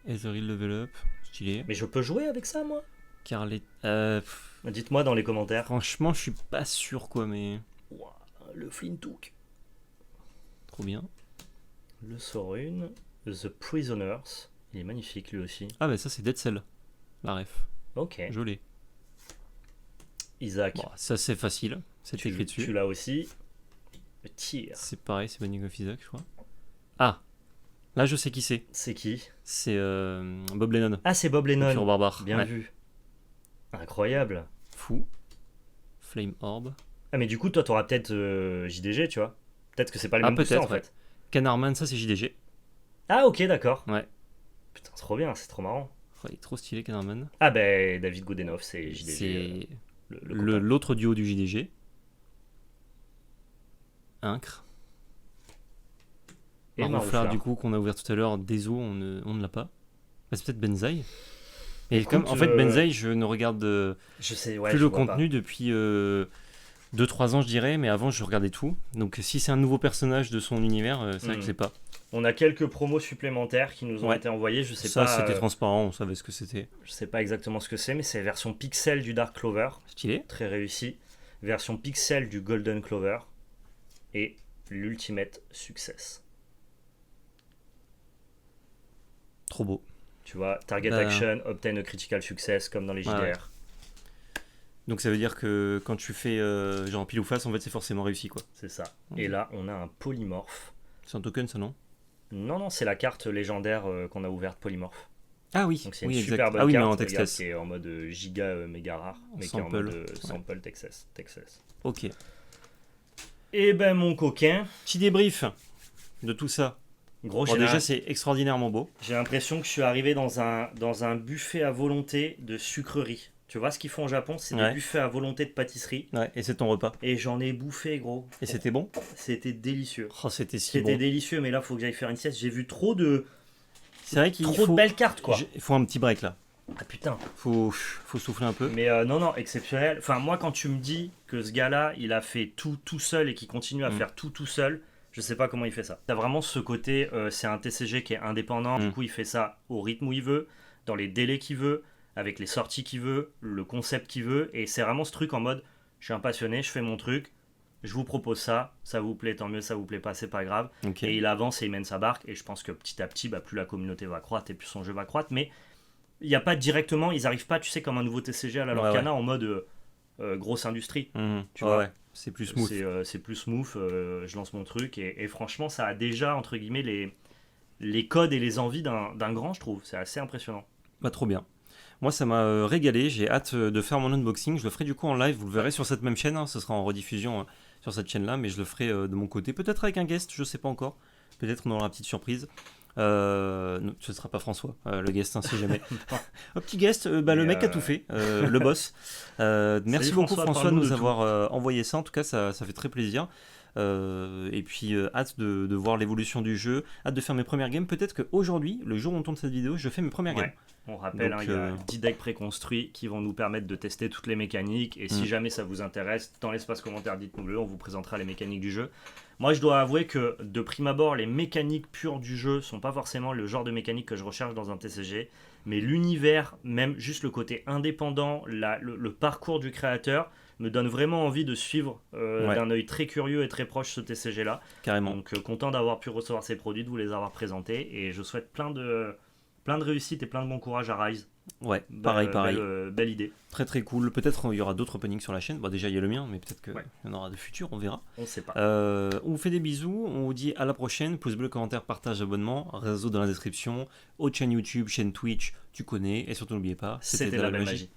Ezreal level up. Stylé. Mais je peux jouer avec ça, moi? Carlet. Dites-moi dans les commentaires. Franchement, je suis pas sûr quoi, mais. Ouah, le Flintook. Trop bien. Le Sorune. The Prisoners. Il est magnifique, lui aussi. Ah, bah ça, c'est Dead Cell. La ref. Ok. Je l'ai. Isaac. Bon, ça, c'est facile. C'est écrit dessus. Tu l'as aussi. Le tir. C'est pareil, c'est Banning of Isaac, je crois. Ah, là je sais qui c'est. C'est qui? C'est Bob Lennon. Ah, c'est Bob Sur Lennon. Barbare. Bien Ouais. vu. Incroyable. Fou. Flame Orb. Ah, mais du coup, toi, t'auras peut-être JDG, tu vois. Peut-être que c'est pas le Ah, même booster, en peut-être, fait. Canarman, ça c'est JDG. Ah, ok, d'accord. Ouais. Putain, c'est trop bien, c'est trop marrant. Oh, il est trop stylé, Canarman. Ah, ben, David Goodenough, c'est JDG. C'est Le copain. l'autre duo du JDG. Incre. Et Marouflard, Marouflard. du coup, qu'on a ouvert tout à l'heure. Désolé, on ne l'a pas. Bah, c'est peut-être Benzaï. Et Écoute, comme, en fait, Benzaï, je ne regarde Je sais, ouais, plus je le vois contenu depuis 2-3 ans, je dirais, mais avant, je regardais tout. Donc, si c'est un nouveau personnage de son univers, c'est vrai que je sais pas. pas. On a quelques promos supplémentaires qui nous ont Ouais. été envoyés. Je sais Ça, pas. c'était transparent, on savait ce que c'était. Je sais pas exactement ce que c'est, mais c'est version pixel du Dark Clover, Stylé. très réussi. Version pixel du Golden Clover et l'Ultimate Success. Trop beau. Tu vois, target Bah, action, obtain a critical success comme dans les JDR. Ouais. Donc, ça veut dire que quand tu fais genre pile ou face, en fait, c'est forcément réussi, quoi. C'est ça. Et là, on a un polymorphe. C'est un token, ça, non? Non, c'est la carte légendaire qu'on a ouverte polymorphe. Ah oui, Donc c'est oui, une exact. super bonne Ah oui, mais carte, en regarde, Texas. qui est en mode giga méga rare, mais qui est en Sample, mode ouais. sample Texas. Ok. Et ben mon coquin, Petit débrief de tout ça. gros Bon, j'ai déjà, c'est extraordinairement beau. j'ai l'impression que je suis arrivé dans un buffet à volonté de sucreries. Tu vois ce qu'ils font au Japon, c'est Ouais. des buffets à volonté de pâtisserie. Ouais, et c'est ton repas. Et j'en ai bouffé, gros. Et c'était bon? C'était délicieux. Oh, c'était si C'était bon. délicieux, mais là, faut que j'aille faire une sieste. J'ai vu trop de C'est vrai qu'il trop de faut... belles cartes, quoi. Il faut un petit break, là. Ah putain. Faut souffler un peu. Mais non, exceptionnel. Enfin, moi, quand tu me dis que ce gars-là, il a fait tout seul et qu'il continue à faire tout seul, je sais pas comment il fait ça. T'as vraiment ce côté, c'est un TCG qui est indépendant. Du coup, il fait ça au rythme où il veut, dans les délais qu'il veut, avec les sorties qu'il veut, le concept qu'il veut. Et c'est vraiment ce truc en mode, je suis un passionné, je fais mon truc, je vous propose ça, ça vous plaît, tant mieux, ça vous plaît pas, c'est pas grave. Ok. Et il avance et il mène sa barque. Et je pense que petit à petit, plus la communauté va croître et plus son jeu va croître. Mais il n'y a pas directement, ils arrivent pas, tu sais, comme un nouveau TCG à la Lorcana en mode grosse industrie. Tu vois. Ouais, c'est plus smooth. C'est plus smooth, je lance mon truc. Et franchement, ça a déjà, entre guillemets, les codes et les envies d'un grand, je trouve. C'est assez impressionnant. Bah, trop bien. Moi, ça m'a régalé. J'ai hâte de faire mon unboxing. Je le ferai du coup en live. Vous le verrez sur cette même chaîne. Hein. Ce sera en rediffusion sur cette chaîne-là. Mais je le ferai de mon côté. Peut-être avec un guest, je sais pas encore. Peut-être on aura une petite surprise. Non, ce sera pas François, le guest, hein, si jamais. Un petit guest, le mec a tout fait, le boss. Merci beaucoup François de nous avoir envoyé ça. En tout cas, ça fait très plaisir. Et puis hâte de voir l'évolution du jeu, hâte de faire mes premières games. Peut-être qu'aujourd'hui, le jour où on tourne cette vidéo, je fais mes premières games. On rappelle, Donc, il y a 10 decks préconstruits qui vont nous permettre de tester toutes les mécaniques. Et si jamais ça vous intéresse, dans l'espace commentaire, dites-nous-le, on vous présentera les mécaniques du jeu. Moi, je dois avouer que de prime abord, les mécaniques pures du jeu sont pas forcément le genre de mécanique que je recherche dans un TCG. Mais l'univers, même juste le côté indépendant, le parcours du créateur, me donne vraiment envie de suivre d'un œil très curieux et très proche ce TCG-là. Carrément. Donc content d'avoir pu recevoir ces produits, de vous les avoir présentés. Et je souhaite plein de réussite et plein de bon courage à Rise. Ouais, pareil. Belle idée. Très très cool. Peut-être il y aura d'autres openings sur la chaîne. Bon, déjà il y a le mien, mais peut-être qu'il y en aura de futurs, on verra. On sait pas. On vous fait des bisous, on vous dit à la prochaine. Pouce bleu, commentaire, partage, abonnement, réseau dans la description, autre chaîne YouTube, chaîne Twitch, tu connais. Et surtout n'oubliez pas, c'était la belle magie.